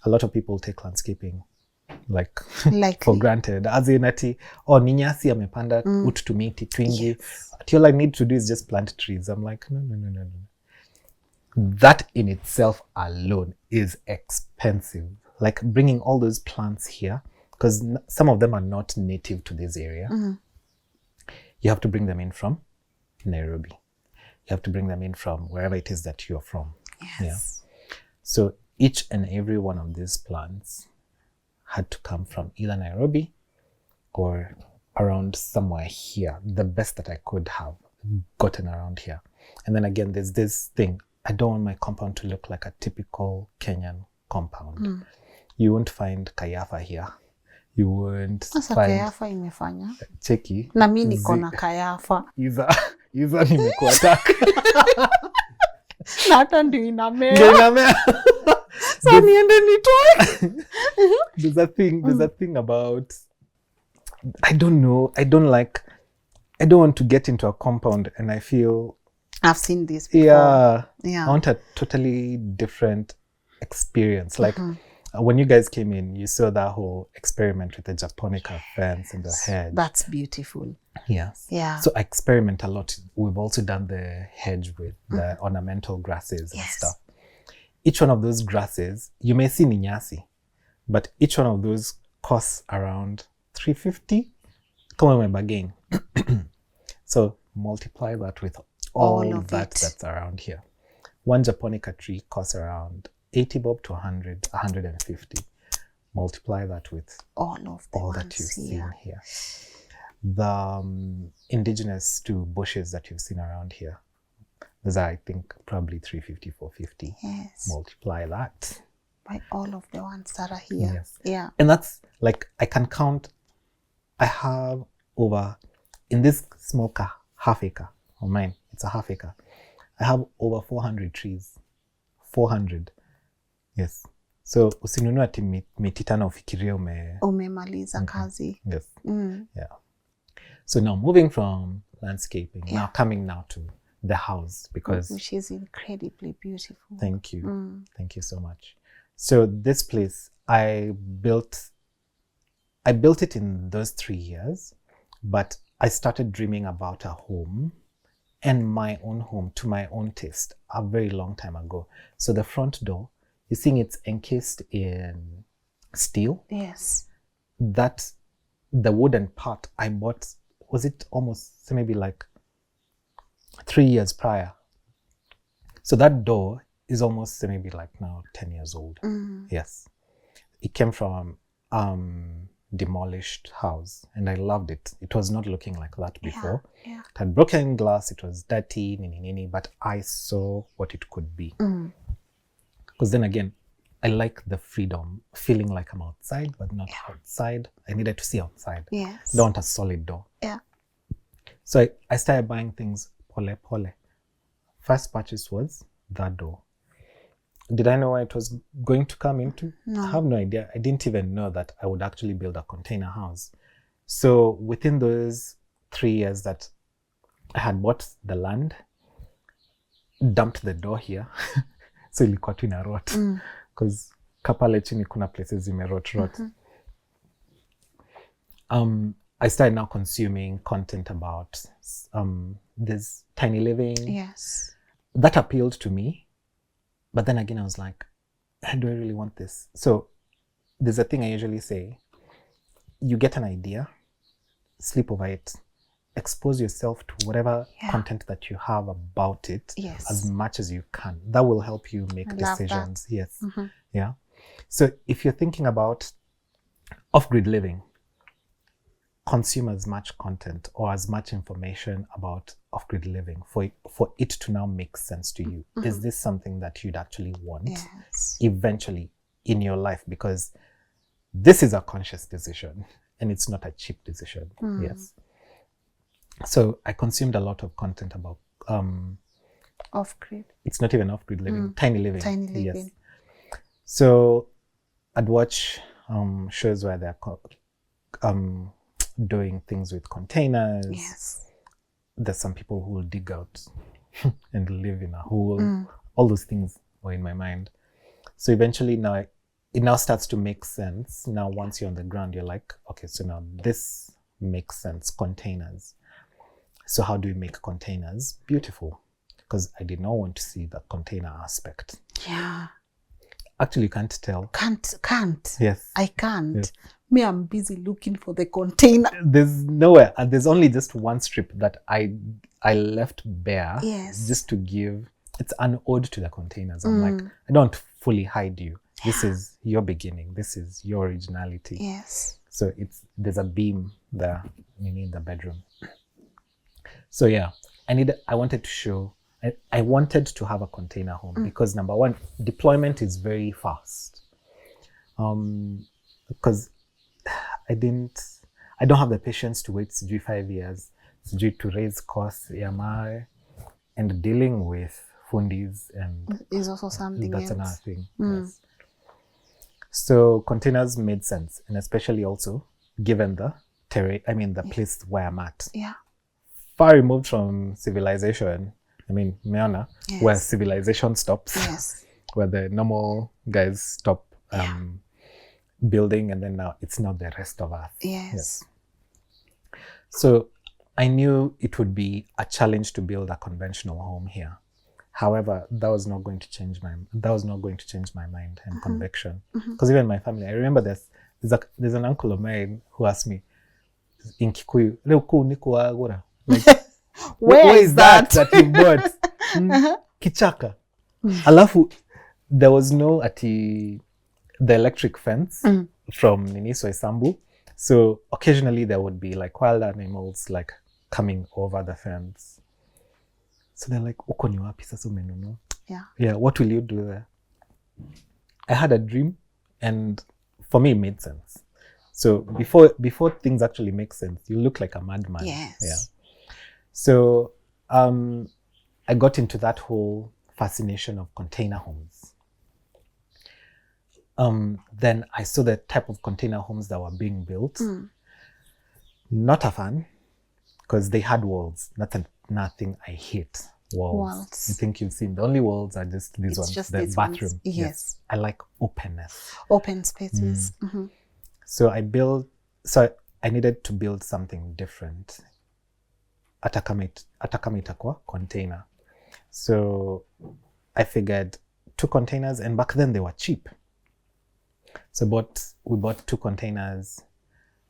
A lot of people take landscaping like for granted. As in ati, oh, ni nyasi amepanda utu tumiti twingi. Yes. All I need to do is just plant trees. I'm like, no. That in itself alone is expensive. Like bringing all those plants here, because some of them are not native to this area. You have to bring them in from Nairobi. You have to bring them in from wherever it is that you're from. Yes. Yeah. So each and every one of these plants had to come from either Nairobi or around somewhere here. The best that I could have gotten around here. And then again, there's this thing. I don't want my compound to look like a typical Kenyan compound. You won't find kayafa here. You won't Sasa find kayafa imefanya. Cheki. Na mimi niko na kayafa. Iza nimekuattack. Na hata ndio inamea. Ndio inamea. So niende nitoe. There's a thing about, I don't know. I don't want to get into a compound and I feel I've seen this before. Yeah. I want a totally different experience. Like when you guys came in, you saw that whole experiment with the japonica fence and the hedge. That's beautiful. Yes. Yeah. So I experiment a lot. We've also done the hedge with the ornamental grasses and stuff. Each one of those grasses, you may see ni nyasi, but each one of those costs around 350. Come on, my bargain. So multiply that with all of that that's around here. One japonica tree costs around 80 bob to 100, 150. Multiply that with all that you've seen here. The indigenous to bushes that you've seen around here, those are, I think, probably 350, 450. Yes. Multiply that by all of the ones that are here. Yes. Yeah. And that's like, I can count, I have over, in this small half acre of mine, it's a half acre, I have over 400 trees. 400. Yes. So usinunua ati miti tano ufikirie umemaliza kazi. Yes. Yeah. So now moving from landscaping, now coming now to the house, because which is incredibly beautiful. Thank you. Thank you so much. So this place, I built it in those 3 years, but I started dreaming about a home, and my own home to my own taste, a very long time ago. So the front door, you're seeing it's encased in steel. Yes. That the wooden part I bought, was it almost maybe like 3 years prior. So that door is almost maybe like now 10 years old. Yes. It came from demolished house, and I loved it. It was not looking like that before. Yeah. It had broken glass, it was dirty, but I saw what it could be. Because then again, I like the freedom, feeling like I'm outside, but not outside. I needed to see outside. Yes. Don't want a solid door. Yeah. So I started buying things pole pole. First purchase was that door. Did I know where it was going to come into? No. I have no idea. I didn't even know that I would actually build a container house. So within those 3 years that I had bought the land, dumped the door here. So ilikuwa tu ina rot. Because kapale chini kuna places zimerot. I started now consuming content about this tiny living. Yes. That appealed to me. But then again, I was like, do I really want this? So there's a thing I usually say. You get an idea, sleep over it, expose yourself to whatever content that you have about it as much as you can. That will help you make decisions. Yes. Yeah. So if you're thinking about off-grid living, consume as much content or as much information about off-grid living for it to now make sense to you. Is this something that you'd actually want eventually in your life? Because this is a conscious decision and it's not a cheap decision. Yes. So I consumed a lot of content about off-grid. It's not even off-grid living, tiny living. Tiny living. Yes. So I'd watch shows where they're doing things with containers. Yes. There's some people who will dig out and live in a hole. All those things were in my mind. So eventually now it now starts to make sense. Now once you're on the ground, you're like, okay, so now this makes sense. Containers. So how do we make containers beautiful? Because I did not want to see the container aspect. Yeah. Actually, you can't tell. Can't. Yes. I can't. Yes. Me, I'm busy looking for the container. There's nowhere. And there's only just one strip that I left bare. Yes. Just to give. It's an ode to the containers. I'm like, I don't fully hide you. This is your beginning. This is your originality. Yes. So there's a beam there in the bedroom. So yeah, I wanted to show. I wanted to have a container home because number one, deployment is very fast. Because I don't have the patience to wait 5 years to raise costs, EMI, and dealing with fundis and is also something that's else. another thing. Yes. So containers made sense, and especially also given the terrain. I mean, the place where I'm at. Yeah. Far removed from civilization. I mean, Meona, where civilization stops. Yes. Where the normal guys stop building, and then now it's not the rest of us. Yes. So I knew it would be a challenge to build a conventional home here. However, that was not going to change my mind and conviction. Because even my family, I remember there's an uncle of mine who asked me in Kikuyu, like, where is that you bought? Kichaka. Alafu, there was no the electric fence from Niniso Isambu. So occasionally there would be like wild animals like coming over the fence. So they're like, uko ni wapi sasa umenunua? Yeah, what will you do there? I had a dream, and for me it made sense. So before things actually make sense, you look like a madman. Yes. Yeah. So I got into that whole fascination of container homes. Then I saw the type of container homes that were being built. Not a fan, because they had walls. Nothing I hate. Walls. I think you've seen the only walls are just these ones. Just the these bathroom. ones. Yes. I like openness. Open spaces. So I needed to build something different. Atakamita container. So I figured 2 containers, and back then they were cheap. So we bought 2 containers,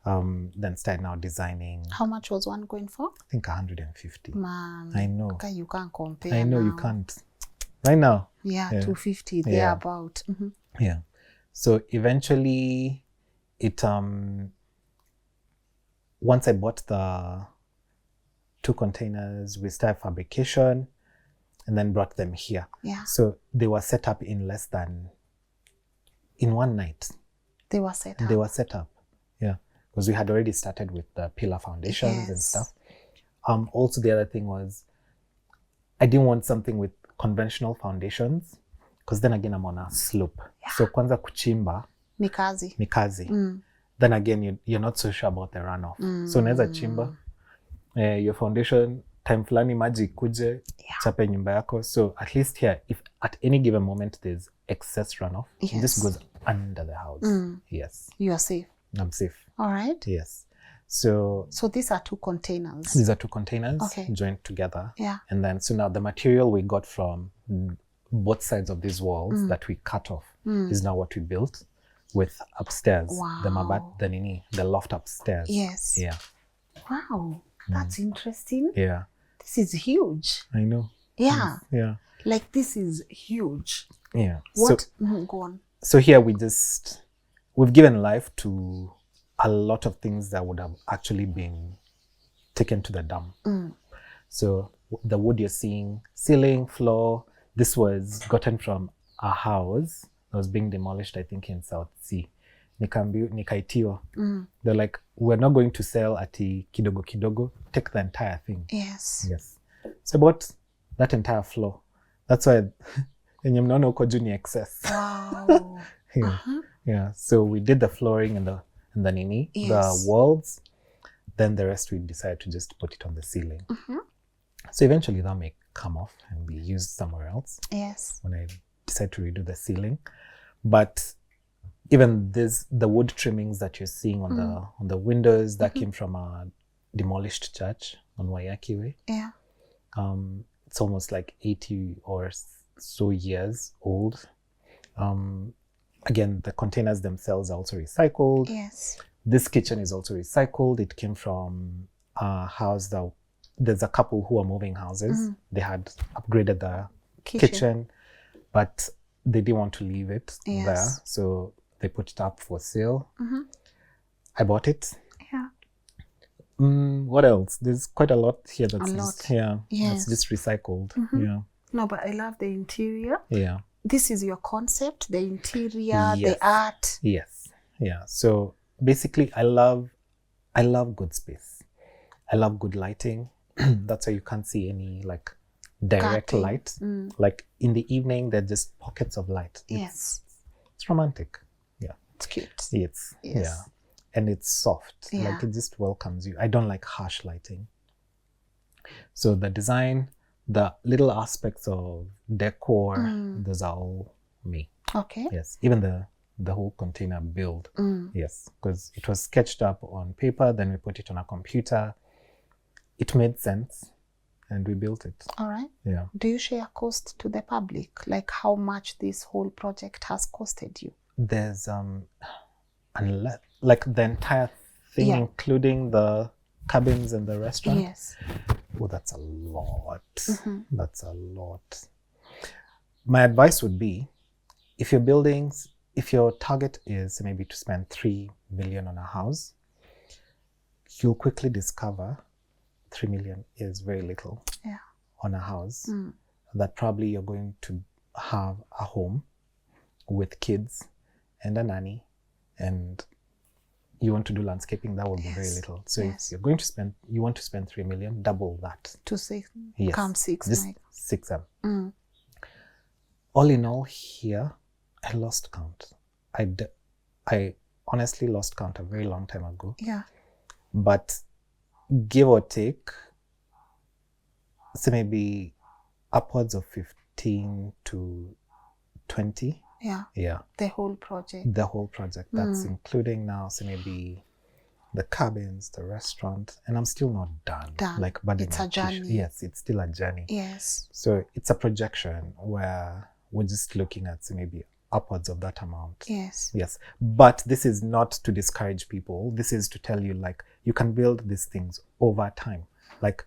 then started now designing. How much was one going for? I think 150. Man, I know. okay, you can't compare. I know now. you can't. Right now. Yeah, 250 Yeah. thereabout. Mm-hmm. Yeah. So eventually, it once I bought the 2 containers, we started fabrication, and then brought them here. Yeah. So they were set up in one night. They were set up. They were set up. Yeah. Because we had already started with the pillar foundations and stuff. Also, the other thing was, I didn't want something with conventional foundations, because then again, I'm on a slope. Yeah. So kwanza kuchimba ni kazi. Then again, you're not so sure about the runoff. So unaweza chimba your foundation, time fulani maji kuje chape nyumba yako. So at least here, if at any given moment there's excess runoff, it just goes under the house. Yes. You are safe. I'm safe. All right. Yes. So these are 2 containers. These are 2 containers joined together. Yeah. And then, so now the material we got from both sides of these walls that we cut off is now what we built with upstairs. Wow. The loft upstairs. Yes. Yeah. Wow. That's interesting. Yeah. This is huge. I know. Yeah. Yeah. Like, this is huge. Yeah. What? Go on. So here we've given life to a lot of things that would have actually been taken to the dump. So the wood you're seeing, ceiling, floor, this was gotten from a house that was being demolished, I think, in South Sea. Nikaitiwa. They're like, we're not going to sell ati kidogo kidogo, take the entire thing. Yes. Yes. So about that entire floor. That's why yenye mnaona huko juu ni excess. Wow. Yeah. Yeah. So we did the flooring and the nini, Yes. the walls. Then the rest we decided to just put it on the ceiling. So eventually that may come off and be used somewhere else. Yes. When I decide to redo the ceiling. But even the wood trimmings that you're seeing on the windows, that came from a demolished church on Wayaki Way. Yeah. It's almost like 80 or so years old. Again, the containers themselves are also recycled. Yes. This kitchen is also recycled. It came from a house there's a couple who are moving houses. They had upgraded the kitchen, but they didn't want to leave it there. So they put it up for sale. I bought it. Yeah. What else? There's quite a lot here that's Yes. just recycled. Yeah. No, but I love the interior. Yeah. This is your concept, the interior, the art. Yes. Yeah. So basically, I love good space. I love good lighting. That's why you can't see any like direct light. Like in the evening, they're just pockets of light. Yes. It's romantic. Yeah. It's cute. Yeah. And it's soft. Yeah. Like it just welcomes you. I don't like harsh lighting. So the design, the little aspects of decor, those are all me. Okay. Yes. Even the whole container build. Yes. Because it was sketched up on paper, then we put it on a computer. It made sense and we built it. All right. Yeah. Do you share cost to the public? Like how much this whole project has costed you? There's like the entire thing, including the cabins and the restaurant. Yes. Oh, that's a lot. That's a lot. My advice would be, if your target is maybe to spend 3 million on a house, you'll quickly discover 3 million is very little on a house. That probably you're going to have a home with kids and a nanny, and you want to do landscaping, that will be very little. So if you want to spend 3 million, double that. To 6, yes. come 6. Just 6 them. All in all here, I lost count. I honestly lost count a very long time ago. Yeah. But give or take, so maybe upwards of 15 to 20. Yeah. Yeah. The whole project. That's including now, so maybe the cabins, the restaurant, and I'm still not done. But it's a journey. Yes, it's still a journey. Yes. So it's a projection where we're just looking at, say, maybe upwards of that amount. Yes. But this is not to discourage people. This is to tell you, like, you can build these things over time. Like,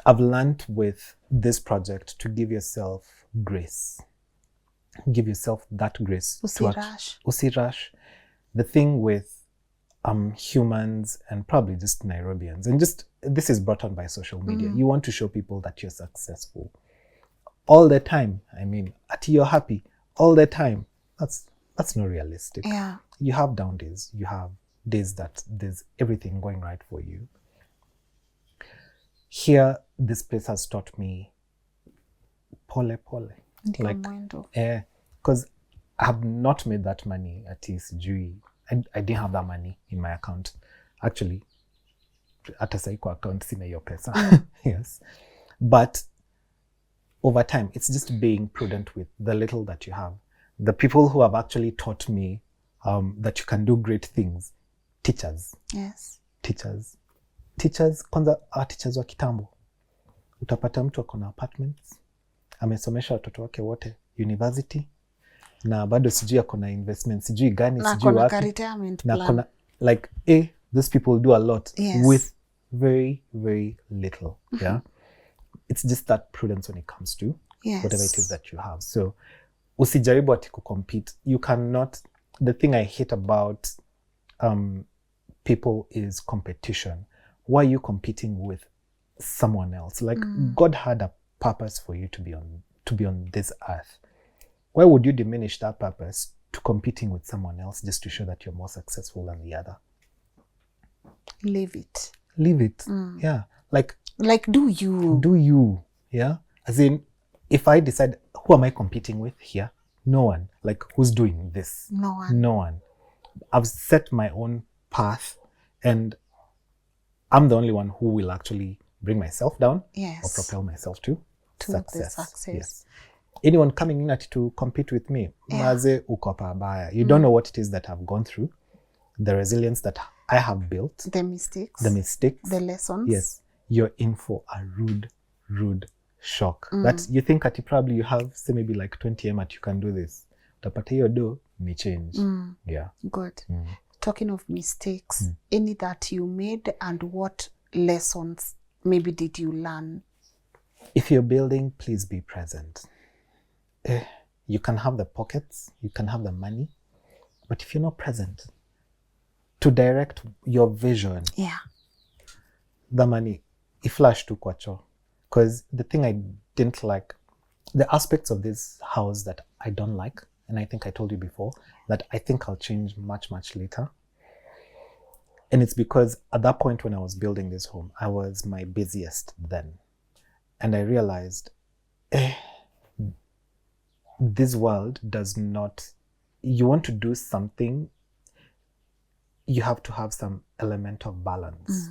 I've learned with this project to give yourself grace. Give yourself that grace. Usirush. The thing with humans and probably just Nairobians, and just this is brought on by social media. You want to show people that you're successful all the time. I mean, you're happy all the time. That's not realistic. Yeah. You have down days. You have days that there's everything going right for you. Here, this place has taught me pole. Like, because I have not made that money at ECG. I didn't have that money in my account. Actually, at a psycho account, sina hiyo pesa. Yes. But over time, it's just being prudent with the little that you have. The people who have actually taught me that you can do great things, teachers. Yes. Teachers, kwanza teachers wa kitambo. Utapata mtu akona apartments, amesomesha watoto wake wote university, na bado sijui akona investment, sijui gani, sijui wapi. Na kona, like, those people do a lot with very, very little. Yeah. It's just that prudence when it comes to whatever it is that you have. So, usijaribu ati kucompete. You cannot. The thing I hate about people is competition. Why are you competing with someone else? Like, God had a purpose for you to be on this earth. Why would you diminish that purpose to competing with someone else just to show that you're more successful than the other? Leave it. Yeah. Like, do you. Yeah. As in, if I decide, who am I competing with here? No one. Like, who's doing this? No one. I've set my own path, and I'm the only one who will actually bring myself down or propel myself to success. Yes. Anyone coming in to compete with me, maze ukopa baya. You don't know what it is that I've gone through, the resilience that I have built, the mistakes, the lessons. Yes, you're in for a rude shock. That you think probably you have, say, maybe like 20 M you can do this. Utapata hiyo do ni change. Yeah. Good. Talking of mistakes, any that you made, and what lessons maybe did you learn? If you're building, please be present. You can have the pockets, you can have the money, but if you're not present to direct your vision, the money, it flashed to kwacho. Because the thing I didn't like, the aspects of this house that I don't like, and I think I told you before, that I think I'll change much, much later. And it's because at that point when I was building this home, I was my busiest then. And I realized, this world does not, you want to do something, you have to have some element of balance.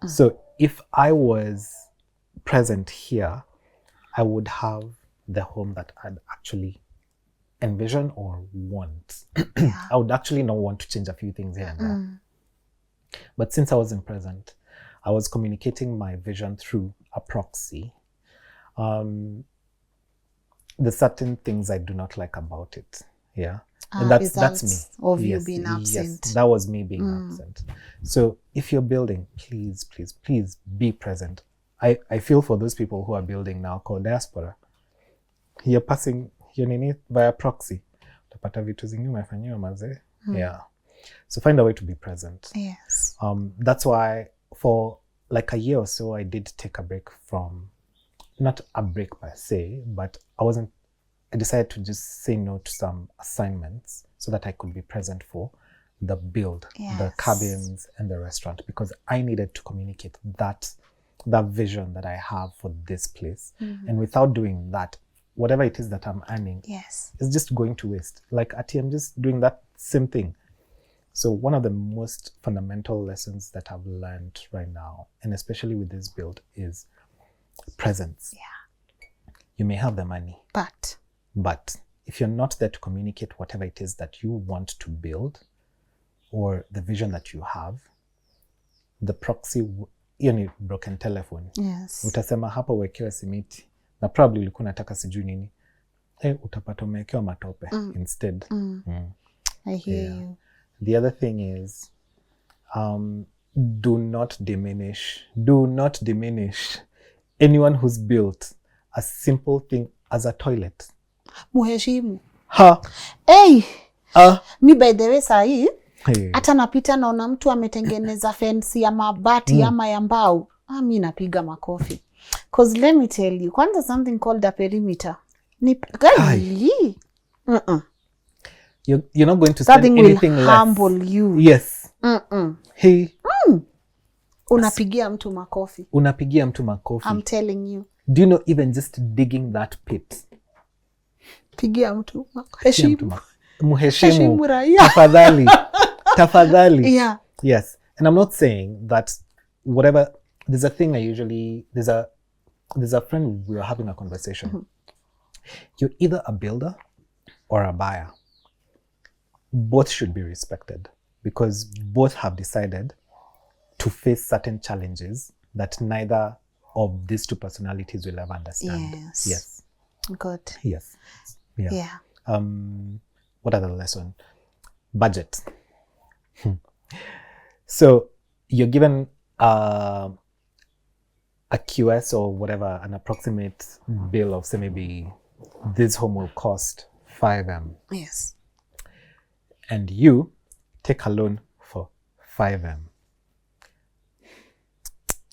So if I was present here, I would have the home that I'd actually envision or want. I would actually not want to change a few things here and there. But since I wasn't present, I was communicating my vision through a proxy. The certain things I do not like about it. Yeah. And that's me. Of you being absent. Yes, that was me being absent. So if you're building, please be present. I feel for those people who are building now called diaspora. You're passing your nini via proxy. Utapata vitu zingine umefanyiwa maze. Yeah. So find a way to be present. Yes. That's why for like a year or so, I did take a break from, not a break per se, but I decided to just say no to some assignments so that I could be present for the build, the cabins and the restaurant, because I needed to communicate that vision that I have for this place. And without doing that, whatever it is that I'm earning is just going to waste. Like I'm just doing that same thing. So one of the most fundamental lessons that I've learned right now, and especially with this build, is presence. You may have the money, but if you're not there to communicate whatever it is that you want to build or the vision that you have, the proxy, hiyo ni broken telephone. Yes. Utasema hapa wekewe simiti na probably ulikuwa unataka sijui nini. utapata umewekewa matope instead. I hear you. The other thing is, do not diminish anyone who's built a simple thing as a toilet. Muheshimu. Ha. Hey. Mi by the way sahi, hata napita naona mtu ametengeneza fence ya mabati ama ya mbao. Mi napiga makofi. Cause let me tell you, kwanza something called a perimeter. You're not going to spend anything less. That will humble you. Yes. Hey. Unapigia mtu makofi. I'm telling you. Do you know, even just digging that pit? Pigia mtu. Heshimu. Muheshimu. Tafadhali. Yeah. Yes. And I'm not saying that whatever, there's a thing there's a friend, we were having a conversation. You're either a builder or a buyer. Both should be respected because both have decided to face certain challenges that neither of these two personalities will ever understand. Yes. Good. Yes. Yeah. What other lesson? Budget. So you're given a QS or whatever, an approximate bill of, say, maybe this home will cost 5M. Yes. And you take a loan for 5M.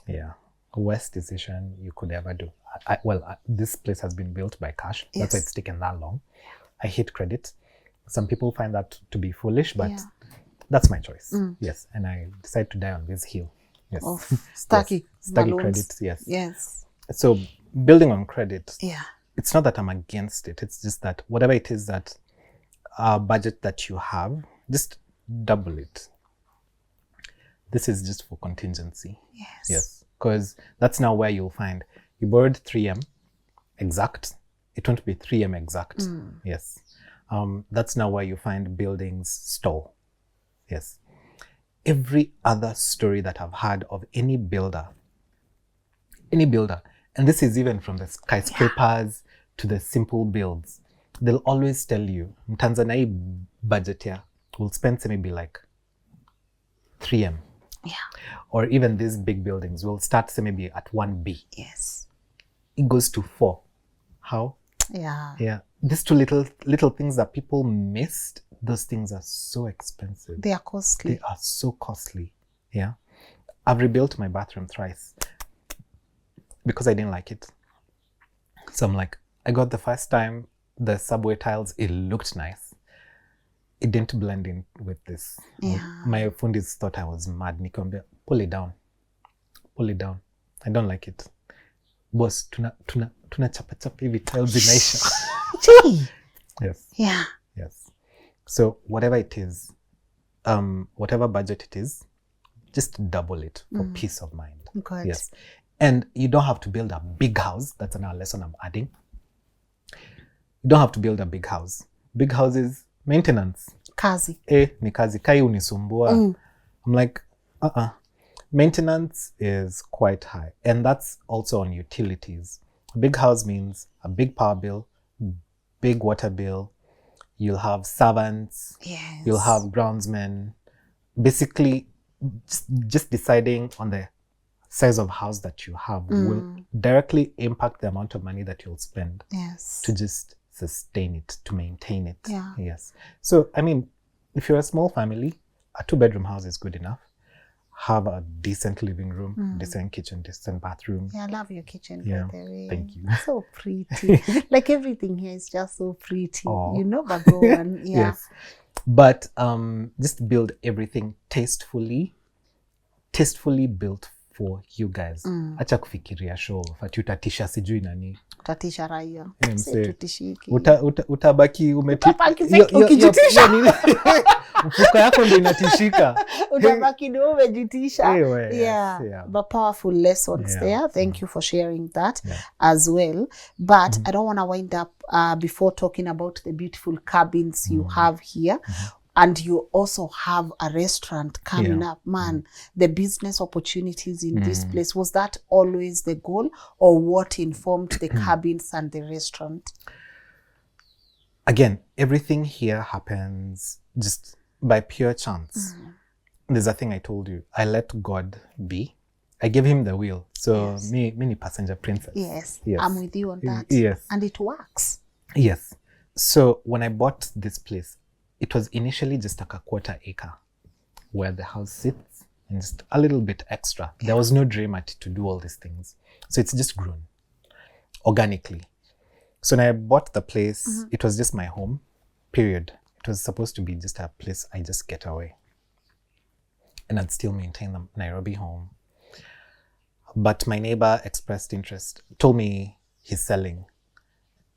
Yeah. Worst decision you could ever do. This place has been built by cash. That's why it's taken that long. I hate credit. Some people find that to be foolish, but that's my choice. Yes. And I decided to die on this hill. Yes. Of stacky credit. Yes. So building on credit. Yeah. It's not that I'm against it. It's just that whatever it is that budget that you have, just double it. This is just for contingency. Yes. Because that's now where you'll find you borrowed 3M exact. It won't be 3M exact. Yes. That's now where you find buildings stall. Yes. Every other story that I've heard of any builder, and this is even from the skyscrapers to the simple builds, they'll always tell you, Tanzania budget here will spend maybe like 3M. Yeah. Or even these big buildings will start say maybe at 1B. Yes. It goes to 4. How? Yeah. These two little things that people missed, those things are so expensive. They are costly. They are so costly. Yeah. I've rebuilt my bathroom thrice because I didn't like it. So I'm like, I got the first time the subway tiles, it looked nice. It didn't blend in with this. My fundis thought I was mad. Nikombe, pull it down. I don't like it. Boss, tuna chapa hivi tiles inaisha. Yes. Yeah. Yes. So whatever it is, whatever budget it is, just double it for peace of mind. Good. Yes. And you don't have to build a big house. That's another lesson I'm adding. You don't have to build a big house. Big houses, maintenance. Kazi. Ni kazi. Kai unisumbua. I'm like, Maintenance is quite high. And that's also on utilities. A big house means a big power bill, big water bill. You'll have servants. Yes. You'll have groundsmen. Basically, just deciding on the size of house that you have will directly impact the amount of money that you'll spend to just sustain it, to maintain it. Yes. So, I mean, if you're a small family, a 2-bedroom house is good enough. Have a decent living room, decent kitchen, decent bathroom. Yeah, I love your kitchen, by the way. Thank you. So pretty. Like everything here is just so pretty. Aww. You know, but go on. Yes. But just build everything tastefully built for you guys. Acha kufikiria show, fati utatisha sijui nani. Utatisha raia. Tutishiki. Utabaki ukijitisha. Mfuko yako ndio inatishika. Utabaki ndio umejitisha. Anyway, yeah. But powerful lessons there. Thank you for sharing that as well. But I don't want to wind up before talking about the beautiful cabins you have here. And you also have a restaurant coming up. Man, the business opportunities in this place, was that always the goal, or what informed the cabins and the restaurant? again, everything here happens just by pure chance. There's a thing I told you. I let God be. I gave him the wheel. So me ni passenger princess. Yes. I'm with you on that. Yes. And it works. Yes. So when I bought this place, it was initially just like a 1/4 acre where the house sits and just a little bit extra. Yeah. There was no dream at it to do all these things. So it's just grown organically. So when I bought the place, it was just my home, period. It was supposed to be just a place I just get away. And I'd still maintain the Nairobi home. But my neighbor expressed interest, told me he's selling.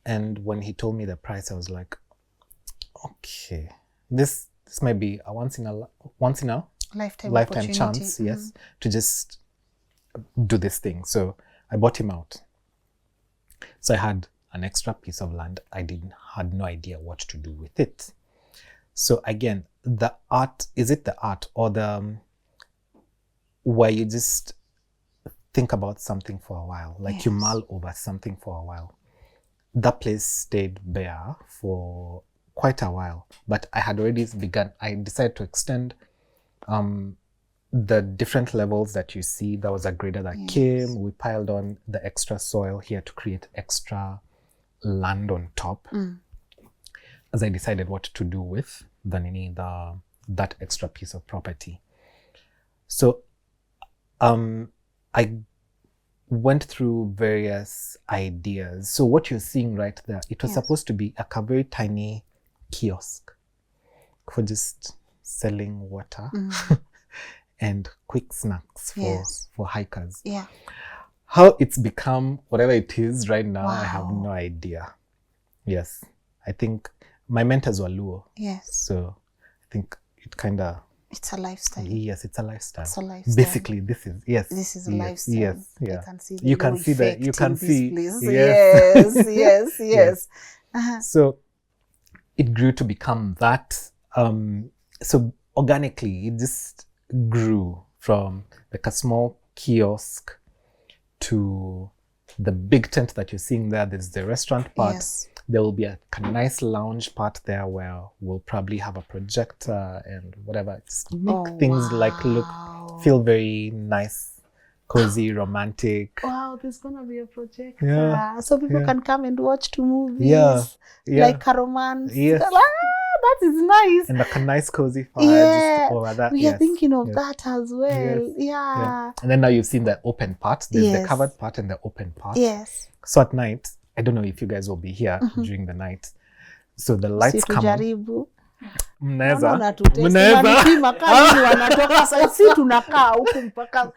And when he told me the price, I was like, okay, this might be a once in a lifetime chance, yes, to just do this thing. So I bought him out. So I had an extra piece of land. I had no idea what to do with it. So again, the art, is it the art or the where you just think about something for a while, like you mull over something for a while. That place stayed bare for quite a while, but I had already I decided to extend the different levels that you see. There was a grader that came, we piled on the extra soil here to create extra land on top. As I decided what to do with that extra piece of property. So I went through various ideas. So what you're seeing right there, it was supposed to be a very tiny kiosk for just selling water and quick snacks for hikers. Yeah. How it's become whatever it is right now, I have no idea. Yes. I think my mentors were Luo. Yes. So I think it kind of... It's a lifestyle. Yes, it's a lifestyle. It's a lifestyle. Basically, this is This is a lifestyle. Yes, yeah. I can see you can see that. You can see. Yes. So it grew to become that. So organically, it just grew from like a small kiosk to the big tent that you're seeing there. There's the restaurant part. Yes. There will be a nice lounge part there where we'll probably have a projector and whatever. Just make things feel very nice, cozy, romantic. Wow, there's gonna be a projector. Yeah. So people can come and watch 2 movies. Yeah. Like a romance. Yes. That is nice. And like a nice cozy fire just over that. We are thinking of that as well. Yeah. And then now you've seen the open part. There's the covered part and the open part. Yes. So at night, I don't know if you guys will be here during the night. So the lights come on. Mnaweza. Wanatoka sasa tunakaa huku mpaka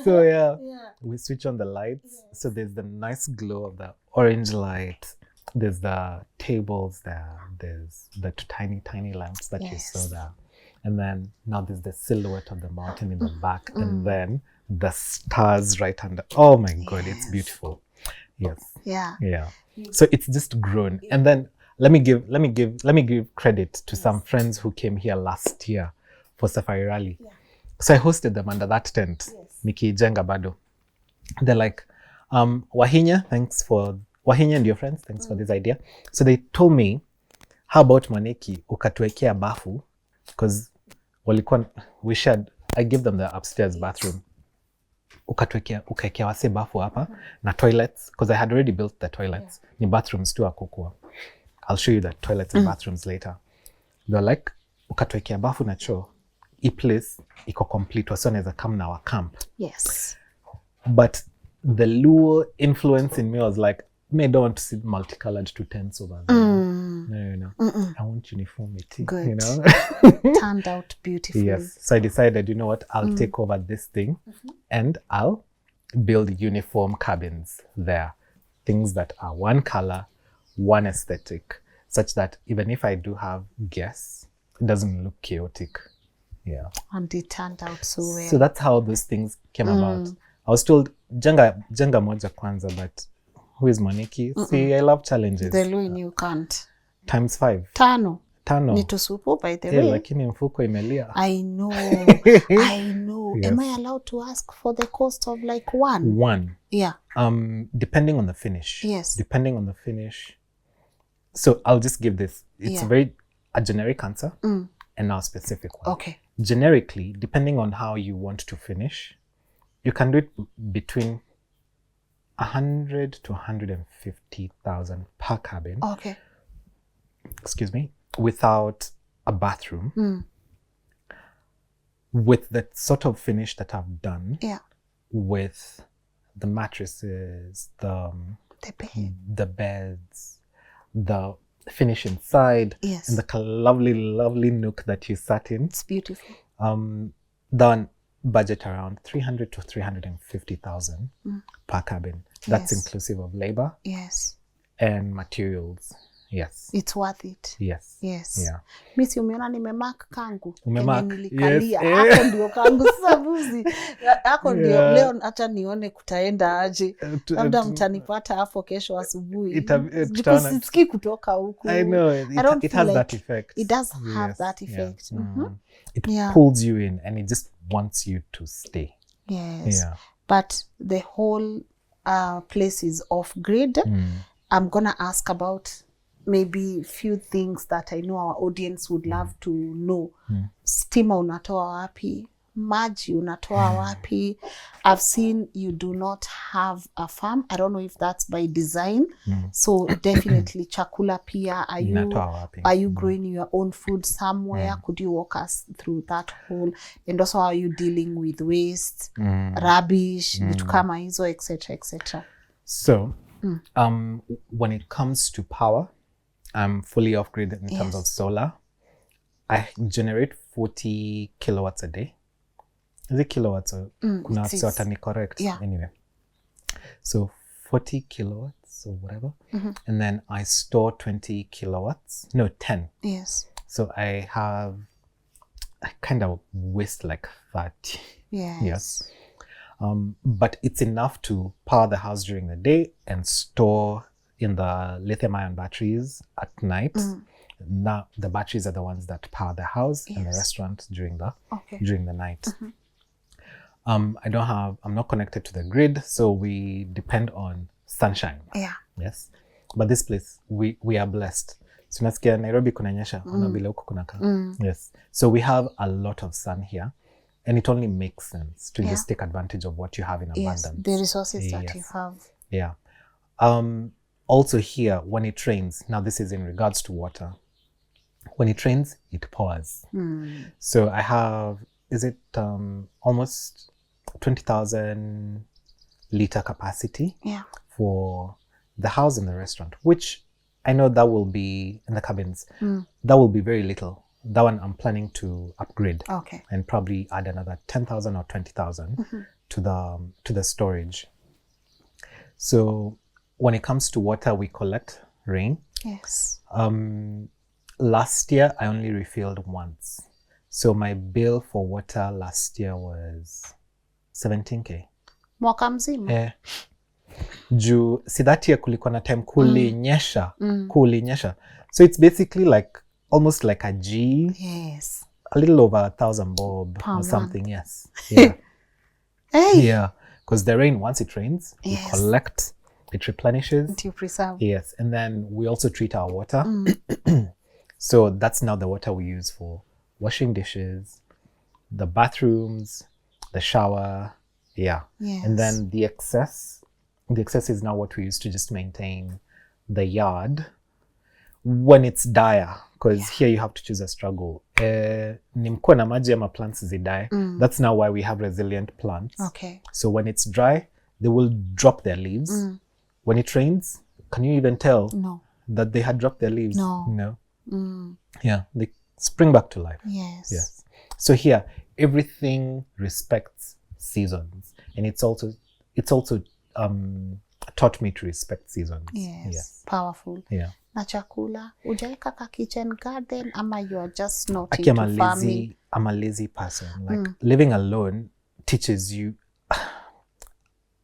So we switch on the lights. So there's the nice glow of the orange light. There's the tables there. There's the tiny lamps that you saw there. And then now there's the silhouette of the mountain in the back. And then the stars right under. Oh my God, it's beautiful. Yes. Yeah. So it's just grown. And then let me give credit to some friends who came here last year for Safari Rally. So I hosted them under that tent. Nikijenga bado. They're like, Wahinya and your friends, thanks for this idea. So they told me, how about Mwaniki ukatuwekea bafu? Because I give them the upstairs bathroom. Ukawekea wase bafu hapa na toilets, because I had already built the toilets. Ni bathrooms tu akukua. I'll show you the toilets and bathrooms later. They're like, ukatuwekea bafu na choo. I place iko complete, wasi wanaweza come na wa camp. Yes. But the Luo influence in me was like, I don't want to see multicolored two tents over there. No. I want uniformity. Good. You know? Turned out beautifully. Yes. So I decided, you know what, I'll take over this thing and I'll build uniform cabins there. Things that are one color, one aesthetic, such that even if I do have guests, it doesn't look chaotic. Yeah. And it turned out so well. So that's how those things came about. I was told, jenga moja kwanza, but who is Mwaniki? See, I love challenges. The Louis you can't. Times 5. Tano. 5 Ni tusupu, by the way. Lakini mfuko imelia. I know. Yes. Am I allowed to ask for the cost of like one? Yeah. Depending on the finish. Yes. Depending on the finish. So I'll just give this. It's a generic answer and now a specific one. Okay. Generically, depending on how you want to finish, you can do it between 100 to 150,000 per cabin. Okay. Excuse me. Without a bathroom. With the sort of finish that I've done. Yeah. With the mattresses, the beds, the finish inside, yes, and the lovely, lovely nook that you sat in. It's beautiful. Done budget around 300 to 350,000 per cabin. That's inclusive of labor. Yes. And materials. Yes. It's worth it. Yes. Yes. Yeah. Misi umeona nimemark kangu. Umemark. Nilikalia. Hapo ndio kangu sasa buzi. Hapo ndio leo hata nione kutaenda aje. Labda mtanipata hapo kesho asubuhi. Sisikii kutoka huku. I know. It has that effect. It does have that effect. Yeah. It pulls you in and it just wants you to stay. Yes. Yeah. But the whole place is off grid. I'm gonna ask about maybe few things that I know our audience would love to know. Stima unatoa wapi? Maji unatoa wapi? I've seen you do not have a farm. I don't know if that's by design. So definitely chakula pia. Are you growing your own food somewhere? Could you walk us through that whole? And also, how are you dealing with waste, rubbish, vitu kama hizo, etc., etc.? So, when it comes to power, I'm fully off grid in terms of solar. I generate 40 kilowatts a day. Is it kilowatts or kuna certainly correct? Yeah. Anyway, so 40 kilowatts or whatever, and then I store 20 kilowatts. No, 10. Yes. So I kind of waste like 30. Yes. Yes. But it's enough to power the house during the day and store in the lithium-ion batteries at night. Now the batteries are the ones that power the house and the restaurant during the night. I'm not connected to the grid, so we depend on sunshine. Yeah. Yes. But this place, we are blessed. So nasikia Nairobi kunanyesha, bila huko kunaka. Yes. So we have a lot of sun here. And it only makes sense to just take advantage of what you have in abundance. Yes, the resources that you have. Yeah. Also here, when it rains, now this is in regards to water. When it rains, it pours. So I have, almost 20,000 liter capacity for the house and the restaurant, which I know that will be in the cabins. That will be very little. That one I'm planning to upgrade and probably add another 10,000 or 20,000 to the storage. So when it comes to water, we collect rain. Yes. Last year, I only refilled once. So my bill for water last year was 17K. Mwaka mzima? Juu, see that year kulikuwa na time kulinyesha. So it's basically like, almost like a G. Yes. A little over 1,000 bob or something, yes. Yeah. Yeah. Because the rain, once it rains, we collect, it replenishes. And you preserve. Yes. And then we also treat our water. So that's now the water we use for washing dishes, the bathrooms, the shower. Yeah. Yes. And then the excess is now what we use to just maintain the yard when it's dire. Because here you have to choose a struggle. Nimkuwa na maji ama plants zidae. That's now why we have resilient plants. Okay. So when it's dry, they will drop their leaves. When it rains, can you even tell that they had dropped their leaves? No. Yeah, they spring back to life. Yes. So here, everything respects seasons, and it's also taught me to respect seasons. Yes. Powerful. Yeah. Na chakula, ujaeka ka kitchen garden ama you are just not into farming? I'm a lazy person. Like living alone teaches you.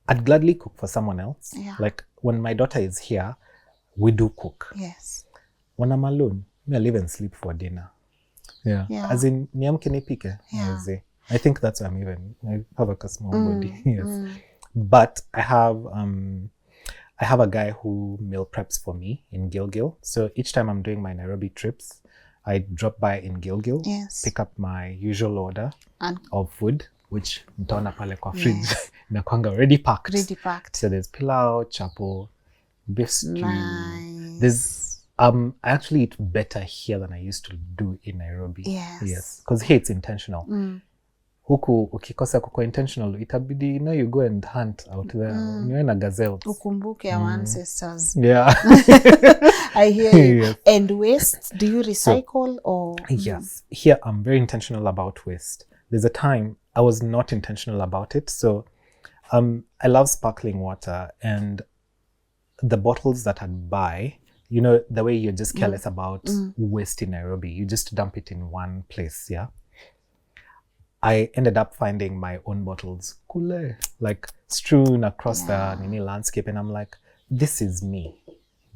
I'd gladly cook for someone else. Yeah. Like when my daughter is here, we do cook. Yes. When I'm alone, I'll even sleep for dinner. Yeah. Yeah. As in, niamke nipike. Yeah. I think that's why I have a small body. Yes. But I have a guy who meal preps for me in Gilgil. So each time I'm doing my Nairobi trips, I drop by in Gilgil, Yes. pick up my usual order And of food, which mtaona pale kwa fridge inakwanga already packed. So there's pilau, chapo, beef stew. Nice. There's I actually eat better here than I used to do in Nairobi. Yes. Because here it's intentional. Huku ukikosa kuko intentional, itabidi you go and hunt out there. Niwe na gazelles. Ukumbuke our ancestors. Yeah. I hear you. Yes. And waste, do you recycle or? Yes. Here I'm very intentional about waste. There's a time I was not intentional about it. So I love sparkling water, and the bottles that I'd buy, the way you're just careless about waste in Nairobi, you just dump it in one place, yeah? I ended up finding my own bottles, like strewn across the landscape, and I'm like, this is me.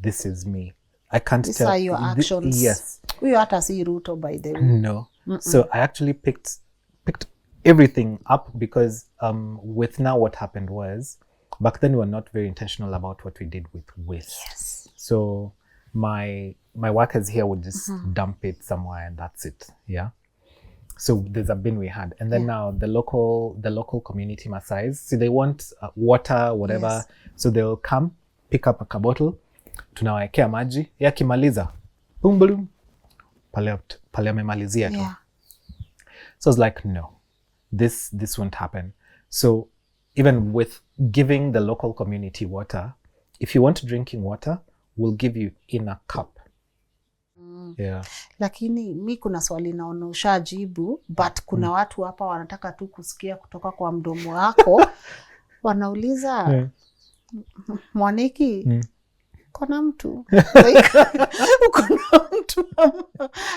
This is me. I can't tell. These are your actions. Yes. We had to see Ruto, by the way. No. So I actually picked everything up because with now what happened was, back then we were not very intentional about what we did with waste. Yes. So my workers here would just dump it somewhere and that's it. Yeah. So there's a bin we had, and then now the local community Maasais, so they want water, whatever. So they'll come pick up a bottle, tunawekea maji, yakimaliza, boom boom, pale amemalizia tu. So I was like, no, this won't happen. So even with giving the local community water, if you want drinking water, we'll give you in a cup. Yeah. Lakini mi kuna swali naona ushajibu, but kuna watu hapa wanataka tu kusikia kutoka kwa mdomo wako. Wanauliza, Mwaniki, kuna mtu? Kuna mtu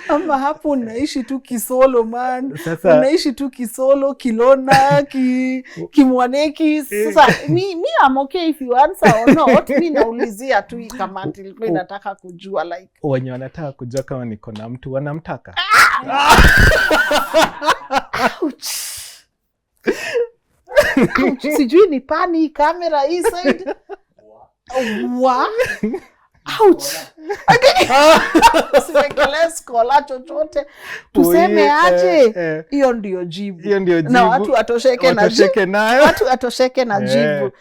ama hapo unaishi tu kisolo man? Unaishi tu kisolo, Kilona, Kimwaniki. Sasa mi I'm okay if you answer or not. Mi naulizia tu kama nilikuwa nataka kujua like. Wenye wanataka kujua kama niko na mtu wanamtaka. Ouch. Sijui ni pani kamera hii side. Ouch. Siwekele skola chochote. Tuseme aje. Hiyo ndio jibu. Na watu atosheke na jibu. Watu atosheke na jibu.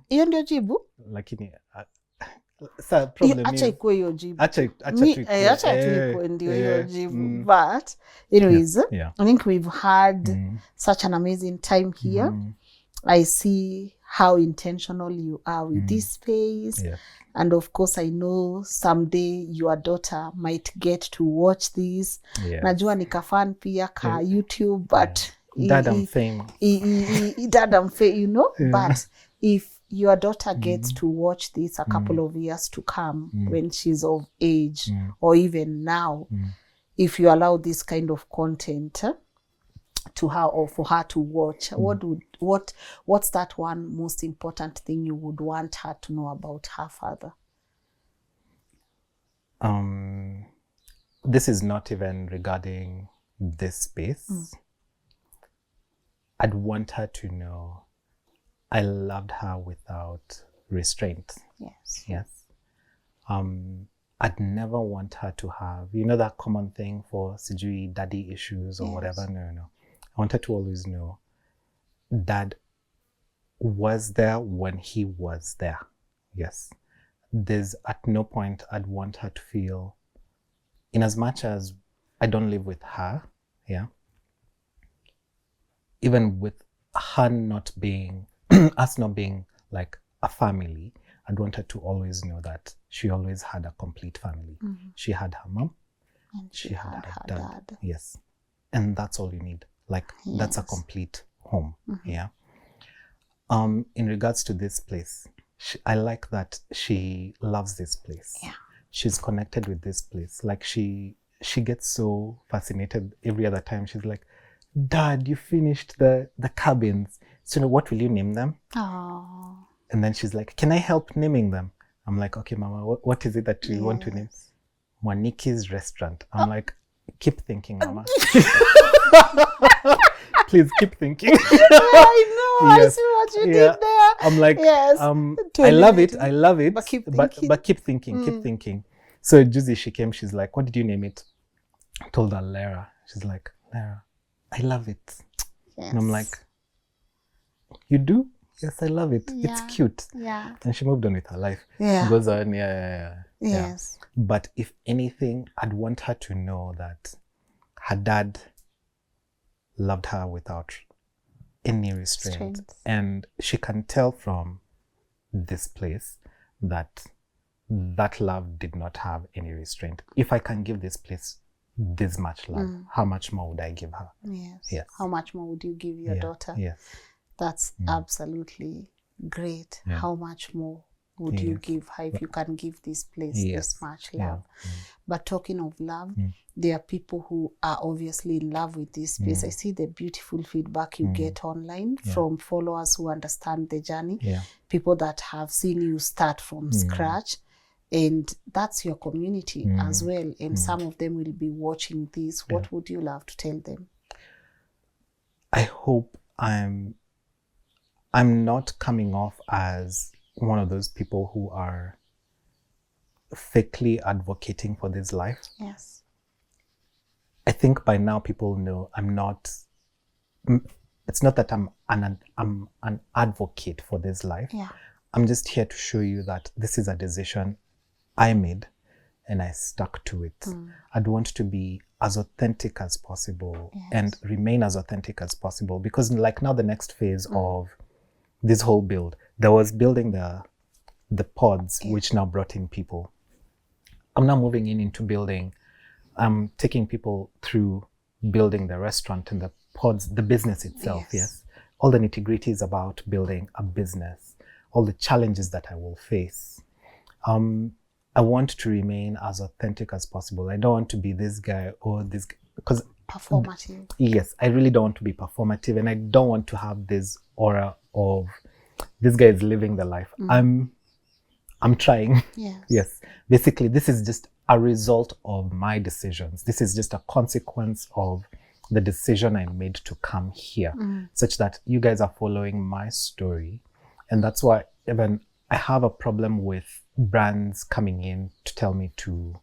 Hiyo ndio jibu. Lakini sa problem acha ikuwe hiyo jibu. Acha ikuwe ndio hiyo jibu. But anyways, I think we've had such an amazing time here. I see how intentional you are with this space. And of course, I know someday your daughter might get to watch this. Najua ni kafan pia ka YouTube, but Dad, I'm fame. Dad, I'm fame, But if your daughter gets to watch this a couple of years to come, when she's of age, or even now, if you allow this kind of content to her or for her to watch, what's that one most important thing you would want her to know about her father? This is not even regarding this space. I'd want her to know I loved her without restraint. Yes. I'd never want her to have, that common thing for sijui daddy issues or whatever. No. I want her to always know Dad was there when he was there. Yes. There's at no point I'd want her to feel, in as much as I don't live with her, even with her not being, us not being like a family, I'd want her to always know that she always had a complete family. She had her mom, and she had her dad. Yes. And that's all you need. Like, that's a complete home. In regards to this place, I like that she loves this place. She's connected with this place. Like, she gets so fascinated every other time. She's like, Dad, you finished the cabins. So what will you name them? Oh. And then she's like, can I help naming them? I'm like, okay, Mama, what is it that you want to name? Mwaniki's restaurant. I'm like, keep thinking, Mama. Please keep thinking. I know. Yes. I see what you did there. I'm like, yes. I love it. But keep thinking. But keep thinking. Keep thinking. So Juicy, she came. She's like, what did you name it? I told her Lara. She's like, Lara, I love it. Yes. And I'm like, you do? Yes, I love it. Yeah. It's cute. Yeah. And she moved on with her life. Yeah. Goes on, yeah. Yes. But if anything, I'd want her to know that her dad loved her without any restraint. And she can tell from this place that that love did not have any restraint. If I can give this place this much love, how much more would I give her? Yes. How much more would you give your daughter? Yes. That's absolutely great. How much more would you give her if you can give this place this much love? But talking of love, there are people who are obviously in love with this space. I see the beautiful feedback you get online from followers who understand the journey, people that have seen you start from scratch. And that's your community as well. And some of them will be watching this. What would you love to tell them? I hope I'm not coming off as one of those people who are fakely advocating for this life. Yes. I think by now people know I'm not. It's not that I'm an advocate for this life. Yeah. I'm just here to show you that this is a decision I made and I stuck to it. I'd want to be as authentic as possible and remain as authentic as possible, because like now the next phase of this whole build, there was building the pods, which now brought in people. I'm now moving into building. I'm taking people through building the restaurant and the pods, the business itself. Yes. All the nitty-gritties about building a business, all the challenges that I will face. I want to remain as authentic as possible. I don't want to be this guy or this, because performative. Yes, I really don't want to be performative, and I don't want to have this aura of this guy is living the life. I'm trying. Yes. Basically, this is just a result of my decisions. This is just a consequence of the decision I made to come here, such that you guys are following my story. And that's why even I have a problem with brands coming in to tell me to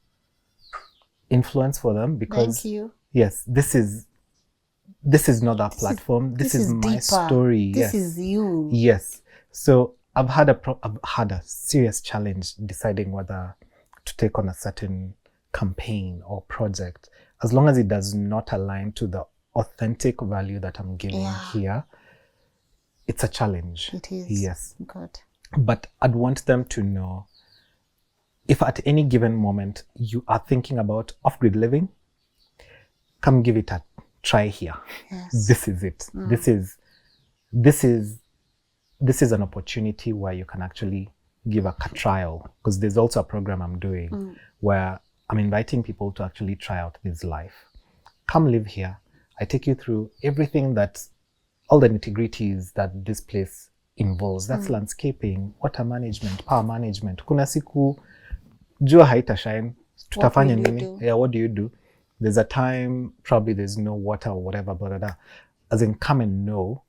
influence for them, because Thank you. Yes, this is not our platform. This is my deeper. Story. This is you. Yes. So I've had a serious challenge deciding whether to take on a certain campaign or project, as long as it does not align to the authentic value that I'm giving here. It's a challenge. It is. Yes. Good. But I'd want them to know, if at any given moment you are thinking about off-grid living, come give it a try here. Yes. This is it. This is an opportunity where you can actually give a trial, because there's also a program I'm doing where I'm inviting people to actually try out this life. Come live here. I take you through everything all the nitty-gritties that this place involves. That's landscaping, water management, power management. Kuna siku jua haita shine, tutafanya nini? Yeah, what do you do? There's a time probably there's no water or whatever, blah, blah, blah. As in, come and know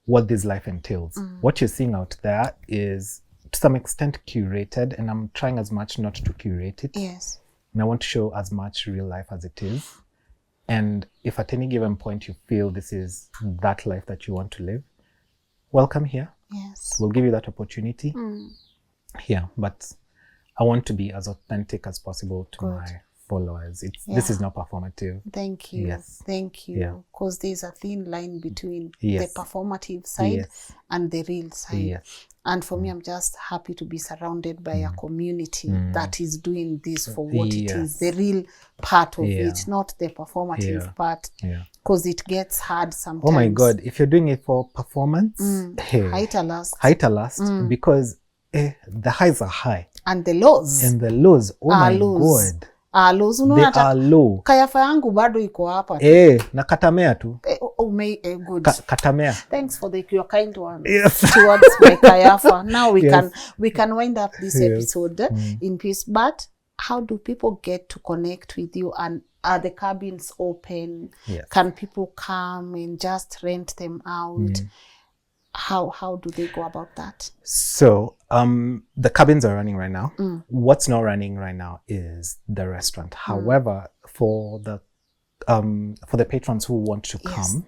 what this life entails. What you're seeing out there is to some extent curated, and I'm trying as much not to curate it. Yes. And I want to show as much real life as it is. And if at any given point you feel this is that life that you want to live, welcome here. Yes. We'll give you that opportunity here. But I want to be as authentic as possible to my followers. This is not performative. Thank you. Yes. Thank you. Because there's a thin line between Yes. the performative side Yes. and the real side. Yes. And for me, I'm just happy to be surrounded by a community that is doing this for what it is, the real part of it, not the performative part, because it gets hard sometimes. Oh my God, if you're doing it for performance, hey, haita last, because the highs are high. And the lows. And the lows, oh my God. Lows. They are low. Kayafa yangu bado iko hapa. Na katamea tu. Good. Katamea. Thanks for your kind words towards my Kayafa. Now we can wind up this episode in peace. But how do people get to connect with you, and are the cabins open? Yes. Can people come and just rent them out? How do they go about that? So the cabins are running right now. What's not running right now is the restaurant. However, for the patrons who want to come,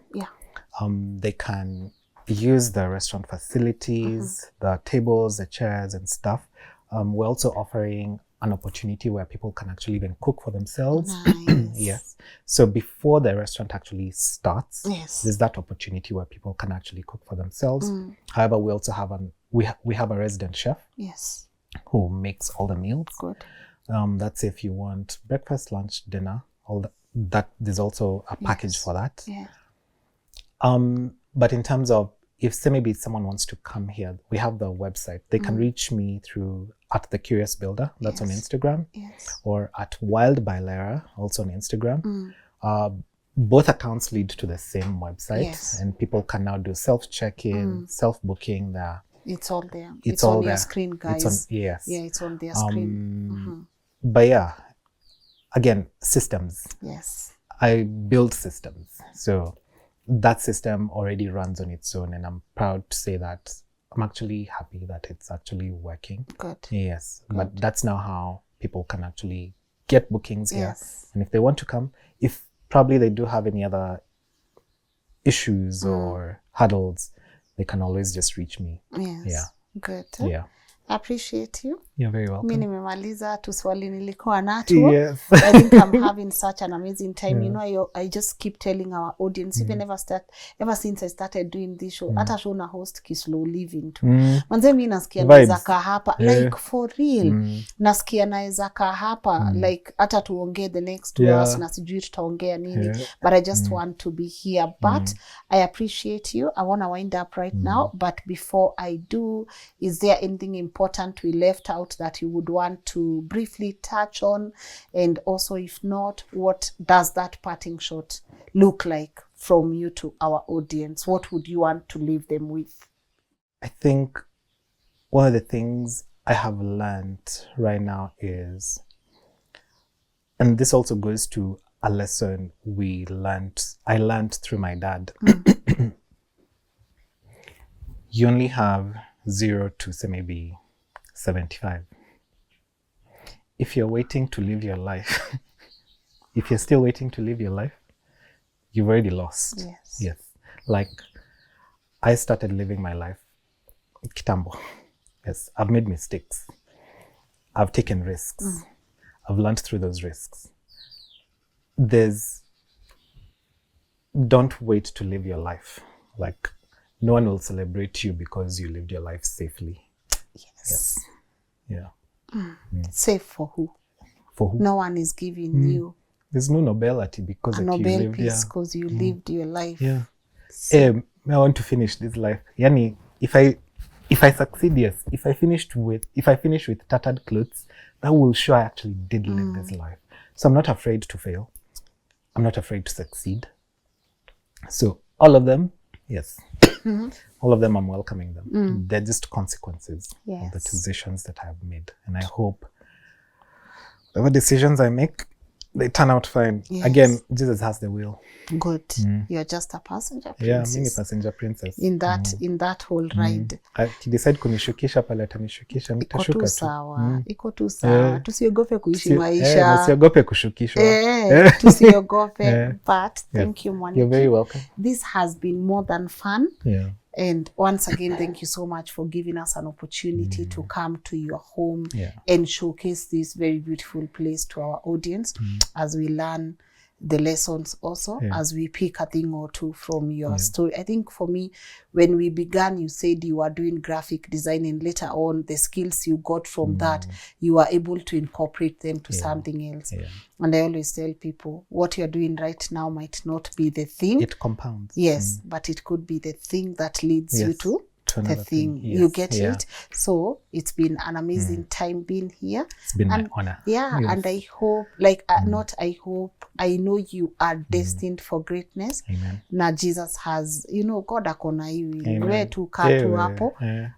they can use the restaurant facilities, the tables, the chairs and stuff. We're also offering an opportunity where people can actually even cook for themselves. Nice. Yes. So before the restaurant actually starts, Yes. there's that opportunity where people can actually cook for themselves. However, we also have we have a resident chef. Yes. Who makes all the meals. Good. That's if you want breakfast, lunch, dinner, all that there's also a package for that. Yeah. But in terms of, if say maybe someone wants to come here, we have the website. They can reach me through at The Curious Builder, that's on Instagram, or at Wild by Lara, also on Instagram. Both accounts lead to the same website, and people can now do self-check-in, self-booking there. It's all there. It's on all your there. screen, guys. Yes. Yeah, it's on their screen. But yeah, again, systems. Yes. I build systems. So that system already runs on its own, and I'm proud to say that I'm actually happy that it's actually working. Good. Yes. Good. But that's now how people can actually get bookings here. Yes. And if they want to come, if probably they do have any other issues or hurdles, they can always just reach me. Yes. Yeah. Good. Yeah. I appreciate you. You're very welcome. Mi nimemaliza tu swali nilikuwa nato. Yes. I think I'm having such an amazing time. You know, I just keep telling our audience, even ever since I started doing this show, hata show na host kislow living tu. Manze mi nasikia naweza kaa hapa, like for real. Nasikia naweza kaa hapa, like hata tuongee the next 2 hours na sijui tutaongea nini. But I just want to be here. But I appreciate you. I want to wind up right now. But before I do, is there anything important we left out that you would want to briefly touch on? And also, if not, what does that parting shot look like from you to our audience? What would you want to leave them with? I think one of the things I have learned right now is, and this also goes to a lesson I learned through my dad. You only have 0 to say maybe 75. If you're waiting to live your life, if you're still waiting to live your life, you've already lost. Yes. Yes. Like, I started living my life kitambo. Yes. I've made mistakes. I've taken risks. I've learned through those risks. Don't wait to live your life. Like, no one will celebrate you because you lived your life safely. Yes. Yeah. Safe for who? For who? No one is giving you There's no nobility because a that you Nobel lived. Peace because you lived your life. Yeah. I want to finish this life. Yani, if I succeed, yes. If I finish with tattered clothes, that will show I actually did live this life. So I'm not afraid to fail. I'm not afraid to succeed. So all of them, yes. All of them, I'm welcoming them. They're just consequences of the decisions that I've made. And I hope whatever decisions I make, they turn out fine. Yes. Again, Jesus has the will. Good. You're just a passenger Yeah, princess. mini passenger princess. In that whole ride. Akidecide kunishukisha pale atanishukisha, Iko nitashuka tu tu. sawa. Iko tu sawa. Tusiogope kuishi maisha. Usiogope kushukishwa. Tusiogope. But thank you, Mwaniki. You're very welcome. This has been more than fun. Yeah. And once again, thank you so much for giving us an opportunity to come to your home and showcase this very beautiful place to our audience as we learn the lessons also, as we pick a thing or two from your story. I think for me, when we began, you said you were doing graphic design, and later on, the skills you got from that, you were able to incorporate them to something else. Yeah. And I always tell people, what you're doing right now might not be the thing. It compounds. Yes, but it could be the thing that leads you to to the another thing. Yes. You get it? So it's been an amazing time being here. It's been my honor. Yeah, Yes. and I hope, like, not I hope, I know you are destined for greatness. Amen. Na Jesus has, you know, God akona hivi. Amen. We tu kaa tu hapo.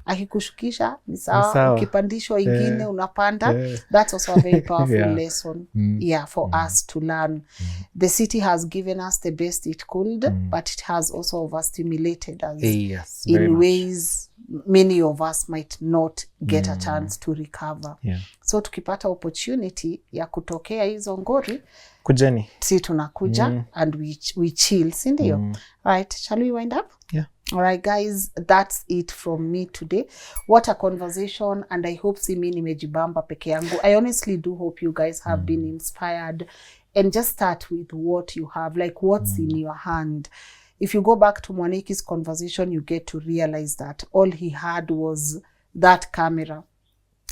Akikushukisha, ni sawa. Ukipandishwa ingine, unapanda. That's also a very powerful lesson. For us to learn. The city has given us the best it could, but it has also overstimulated us in ways many of us might not get a chance to recover. So tukipata opportunity ya kutokea hizo ngori, kujeni, si tunakuja and we chill, si ndio? Right, shall we wind up? All right, guys, that's it from me today. What a conversation, and I hope si mimi nimejibamba peke yangu. I honestly do hope you guys have been inspired, and just start with what you have, like what's in your hand. If you go back to Mwaniki's conversation, you get to realize that all he had was that camera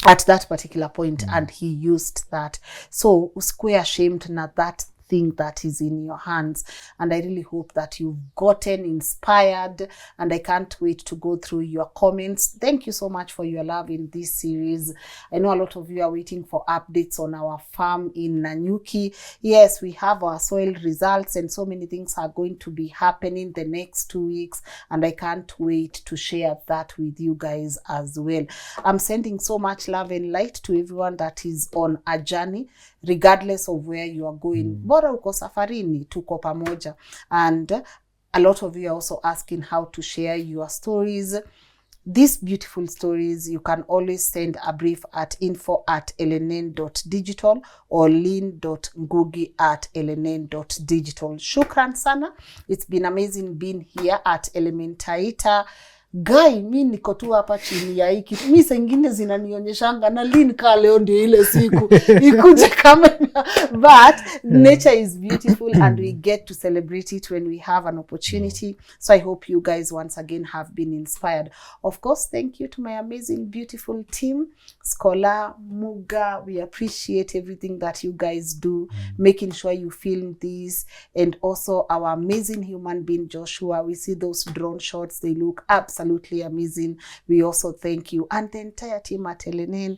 at that particular point, and he used that. So usikue ashamed na that thing that is in your hands. And I really hope that you've gotten inspired, and I can't wait to go through your comments. Thank you so much for your love in this series. I know a lot of you are waiting for updates on our farm in Ngugi. Yes, we have our soil results, and so many things are going to be happening the next 2 weeks, and I can't wait to share that with you guys as well. I'm sending so much love and light to everyone that is on a journey, regardless of where you are going. Bora uko safarini, tuko pamoja. And a lot of you are also asking how to share your stories. These beautiful stories, you can always send a brief at info@lnn.digital or lynn.ngugi@lnn.digital. Shukran sana. It's been amazing being here at Elmenteaita. Guy, mi niko tu hapa chini ya hiki. Mi sengine zinanionyeshanga na Lynn ka leo ndio ile siku. Ikuje kamera. But nature is beautiful, and we get to celebrate it when we have an opportunity. So I hope you guys once again have been inspired. Of course, thank you to my amazing, beautiful team. Scholar, Muga, we appreciate everything that you guys do, making sure you film this. And also our amazing human being, Joshua. We see those drone shots. They look absolutely amazing. We also thank you. And the entire team at LNN.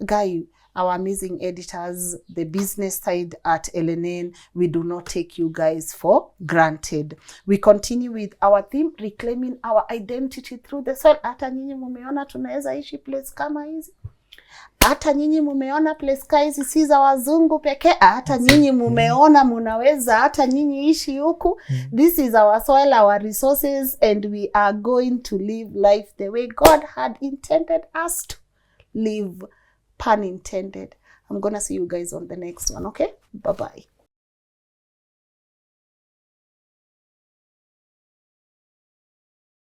Guy, our amazing editors, the business side at LNN, we do not take you guys for granted. We continue with our theme, reclaiming our identity through the soil. Hata nyinyi mumeona tunaweza ishi place kama hizi. Hata nyinyi mumeona place kama hizi si za wazungu pekee. Hata nyinyi mumeona munaweza hata nyinyi ishi huku. This is our soil, our resources, and we are going to live life the way God had intended us to live. Pun intended. I'm gonna see you guys on the next one, okay? Bye-bye.